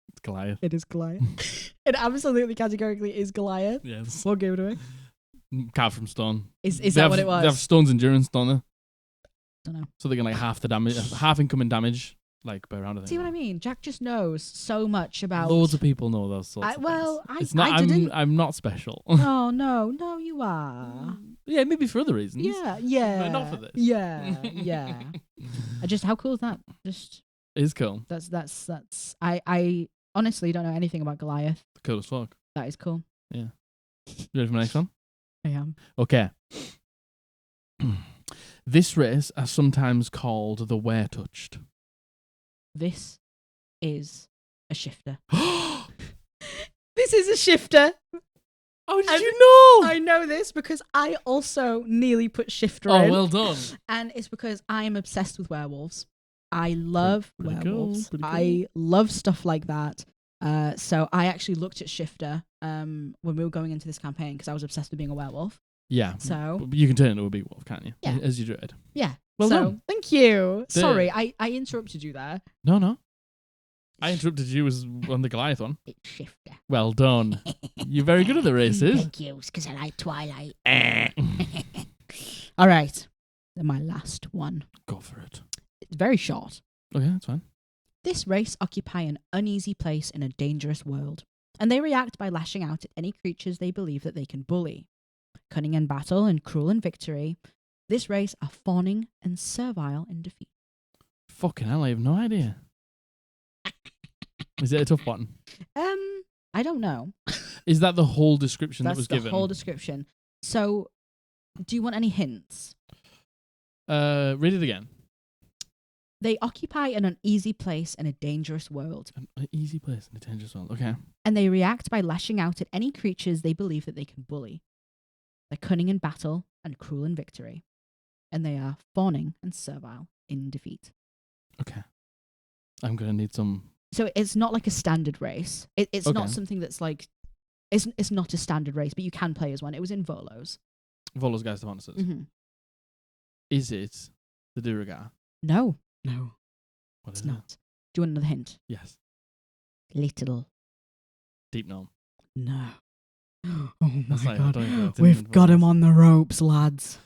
B: It's Goliath.
A: It is Goliath. It absolutely categorically is Goliath.
B: Yes.
A: What gave it away?
B: Carved from stone.
A: Is that what it was?
B: They have stone's endurance, don't they?
A: Don't know.
B: So they can half the damage, half incoming damage, per round of thing.
A: See what I mean? Jack just knows so much about.
B: Loads of people know those sorts of things.
A: I didn't.
B: I'm not special.
A: Oh no, you are.
B: Yeah, maybe for other reasons.
A: Yeah.
B: But not for this.
A: Yeah. How cool is that? Just.
B: It's cool.
A: That's. I honestly don't know anything about Goliath.
B: Cool as fuck.
A: That is cool.
B: Yeah. You ready for the next one?
A: I am.
B: Okay. This race are sometimes called the Were-Touched.
A: This is a shifter. This is a shifter.
B: How did you know?
A: I know this because I also nearly put Shifter in.
B: Oh, well done.
A: And it's because I am obsessed with werewolves. I love werewolves.
B: Cool.
A: I love stuff like that. So I actually looked at Shifter when we were going into this campaign because I was obsessed with being a werewolf.
B: Yeah.
A: So
B: you can turn into a big wolf, can't you?
A: Yeah.
B: As you dread.
A: Yeah.
B: Well done.
A: Thank you. Sorry, I interrupted you there.
B: No. I interrupted you on the Goliath one.
A: It's Shifter.
B: Well done. You're very good at the races.
A: Thank you, because I like Twilight. All right. Then my last one.
B: Go for it.
A: It's very short.
B: Okay, that's fine.
A: This race occupy an uneasy place in a dangerous world, and they react by lashing out at any creatures they believe that they can bully. Cunning in battle and cruel in victory, this race are fawning and servile in defeat.
B: Fucking hell, I have no idea. Is it a tough one?
A: I don't know.
B: Is that the whole description
A: That's
B: that was
A: the
B: given?
A: whole description. So, do you want any hints?
B: Read it again.
A: They occupy an uneasy place in a dangerous world.
B: An easy place in a dangerous world. Okay.
A: And they react by lashing out at any creatures they believe that they can bully. They're cunning in battle and cruel in victory. And they are fawning and servile in defeat.
B: Okay. I'm going to need some...
A: So it's not like a standard race. It's
B: Okay.
A: not something that's like... It's not a standard race, but you can play as one. It was in Volos.
B: Volos Guys to Monsters.
A: Mm-hmm.
B: Is it the Duragar?
A: No.
B: What
A: It's
B: is
A: not.
B: it?
A: Do you want another hint?
B: Yes.
A: Little.
B: Deep Gnome.
A: No. Oh
B: That's
A: my
B: like,
A: god.
B: I don't even know if it's
A: We've
B: in
A: got him
B: Volos.
A: on the ropes, lads.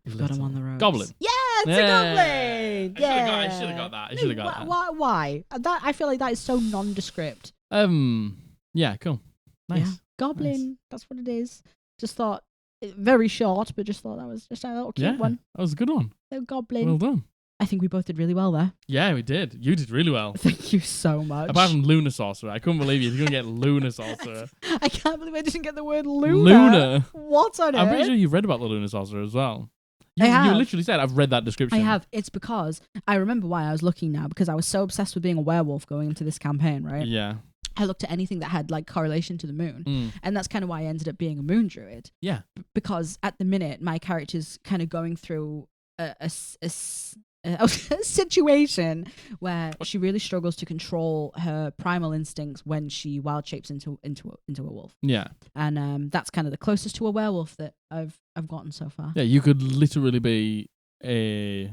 A: We've got him
B: Little.
A: on the ropes.
B: Goblin.
A: Yeah, it's
B: Yeah.
A: a goblin.
B: I should have got that. I should have got that.
A: Why? That I feel like that is so nondescript.
B: Yeah, cool. Nice.
A: Yeah. Goblin.
B: Nice.
A: That's what it is. Just thought very short, but just thought that was just a little cute one.
B: That was a good one.
A: Little goblin.
B: Well done.
A: I think we both did really well there.
B: Yeah, we did. You did really well.
A: Thank you so much.
B: Apart from Lunar Sorcerer. I couldn't believe you didn't get Lunar Sorcerer.
A: I can't believe I didn't get the word Luna.
B: Luna.
A: What on earth?
B: I'm pretty sure you've read about the Lunar Sorcerer as well.
A: I have.
B: You literally said, I've read that description.
A: I have. It's because I remember why I was looking now, because I was so obsessed with being a werewolf going into this campaign, right?
B: Yeah.
A: I looked at anything that had like correlation to the moon. And that's kind of why I ended up being a moon druid.
B: Yeah.
A: Because at the minute, my character's kind of going through a situation where she really struggles to control her primal instincts when she wild shapes into a wolf.
B: Yeah.
A: And that's kind of the closest to a werewolf that I've gotten so far.
B: Yeah, you could literally be a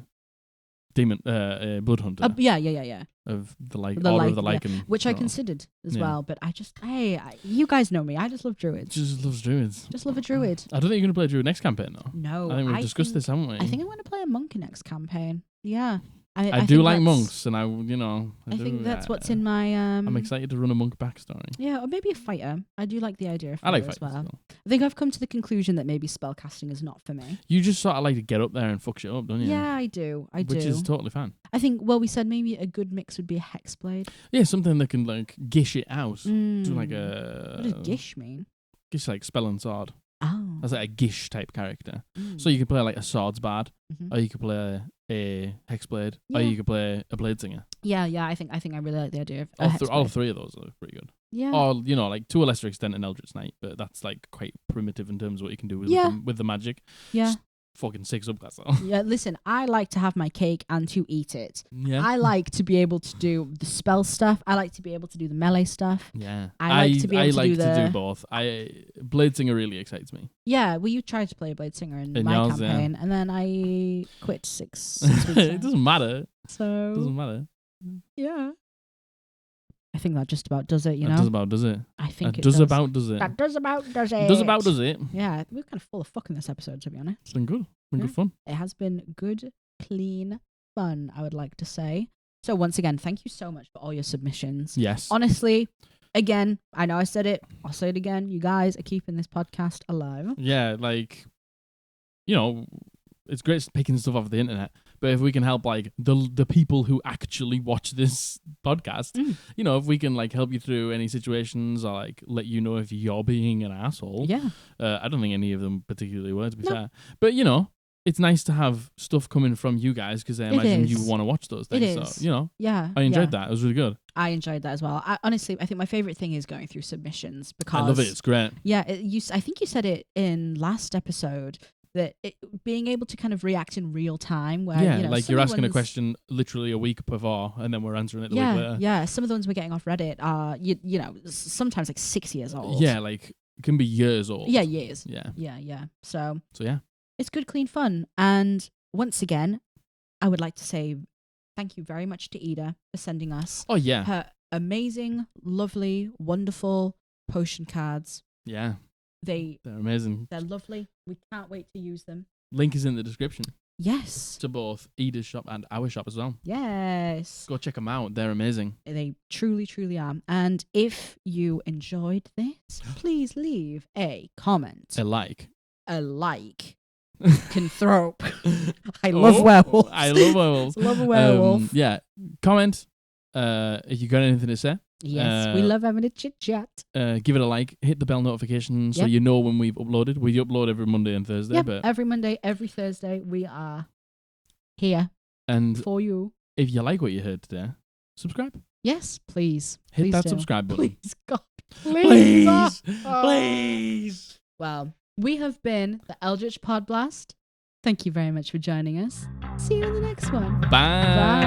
B: demon, a blood hunter.
A: Yeah.
B: Of the
A: The
B: order of the
A: lichen,
B: lichen.
A: Which I
B: sort of.
A: considered as well, but I just, you guys know me. I just love druids.
B: Just loves druids.
A: Just love a druid.
B: I don't think you're going to play a druid next campaign, though.
A: No.
B: I think we've discussed this, haven't we?
A: I think I'm going to play a monk next campaign. Yeah.
B: I do like monks, and I
A: think that's what's in my...
B: I'm excited to run a monk backstory.
A: Yeah, or maybe a fighter. I do like the idea of
B: I like
A: fighter as
B: fighters
A: well.
B: as well.
A: I think I've come to the conclusion that maybe spellcasting is not for me.
B: You just sort of like to get up there and fuck shit up, don't you?
A: Yeah, I do.
B: Which is totally fine.
A: I think, we said maybe a good mix would be a hexblade.
B: Yeah, something that can like gish it out. Do like
A: What does gish mean?
B: Gish like spell and sword.
A: Oh.
B: That's like a gish type character. So you could play like a swords bard, or you could play a hexblade, or you could play a blade singer.
A: Yeah. I think I really like the idea of
B: All three of those are pretty good.
A: Yeah.
B: Or like to a lesser extent an Eldritch Knight, but that's like quite primitive in terms of what you can do with the magic.
A: Yeah.
B: Just fucking sick subclass though.
A: Yeah, listen, I like to have my cake and to eat it.
B: Yeah.
A: I like to be able to do the spell stuff. I like to be able to do the melee stuff.
B: Yeah.
A: I like to be able
B: to do both. Blade singer really excites me.
A: Yeah, well, you tried to play a blade singer in my
B: yours,
A: campaign, and then I quit six weeks ago.
B: It doesn't matter.
A: So
B: It doesn't matter.
A: yeah. I think that just about does it, you know?
B: That does about does it.
A: I think it
B: does
A: does.
B: about does it.
A: That does about does it.
B: Does about does it.
A: Yeah, we're kind of full of fuck in this episode, to be honest.
B: It's been good. Good fun.
A: It has been good, clean fun, I would like to say. So once again, thank you so much for all your submissions.
B: Yes.
A: Honestly, again, I know I said it. I'll say it again. You guys are keeping this podcast alive.
B: Yeah, like, it's great picking stuff off the internet, but if we can help like the people who actually watch this podcast, if we can like help you through any situations or like let you know if you're being an asshole.
A: Yeah.
B: I don't think any of them particularly were, to be fair. But it's nice to have stuff coming from you guys because I imagine you want to watch those things.
A: It is.
B: So,
A: yeah,
B: I enjoyed that. It was really good.
A: I enjoyed that as well. Honestly, I think my favorite thing is going through submissions because
B: I love it. It's great.
A: Yeah, I think you said it in last episode that being able to kind of react in real time. Where
B: like you're asking a question literally a week before, and then we're answering it the week later.
A: Yeah, some of the ones we're getting off Reddit are sometimes like 6 years old.
B: Yeah, like it can be years old.
A: Yeah, years.
B: Yeah.
A: So
B: yeah.
A: It's good, clean fun. And once again, I would like to say thank you very much to Ida for sending us her amazing, lovely, wonderful potion cards.
B: Yeah.
A: They're
B: amazing.
A: They're lovely. We can't wait to use them.
B: Link is in the description.
A: Yes.
B: To both Ida's shop and our shop as well.
A: Yes.
B: Go check them out. They're amazing.
A: They truly, truly are. And if you enjoyed this, please leave a comment.
B: A like.
A: Canthrope. I love werewolves.
B: I love werewolves.
A: Love a werewolf.
B: Comment if you got anything to say.
A: Yes, we love having a chit chat.
B: Give it a like. Hit the bell notification so you know when we've uploaded. We upload every Monday and Thursday.
A: Yep,
B: but
A: every Monday, every Thursday, we are here
B: and
A: for you.
B: If you like what you heard today, subscribe.
A: Yes, please.
B: Hit that subscribe button.
A: Please, God. Please.
B: Please.
A: Well, we have been the Eldritch Podblast. Thank you very much for joining us. See you in the next one.
B: Bye.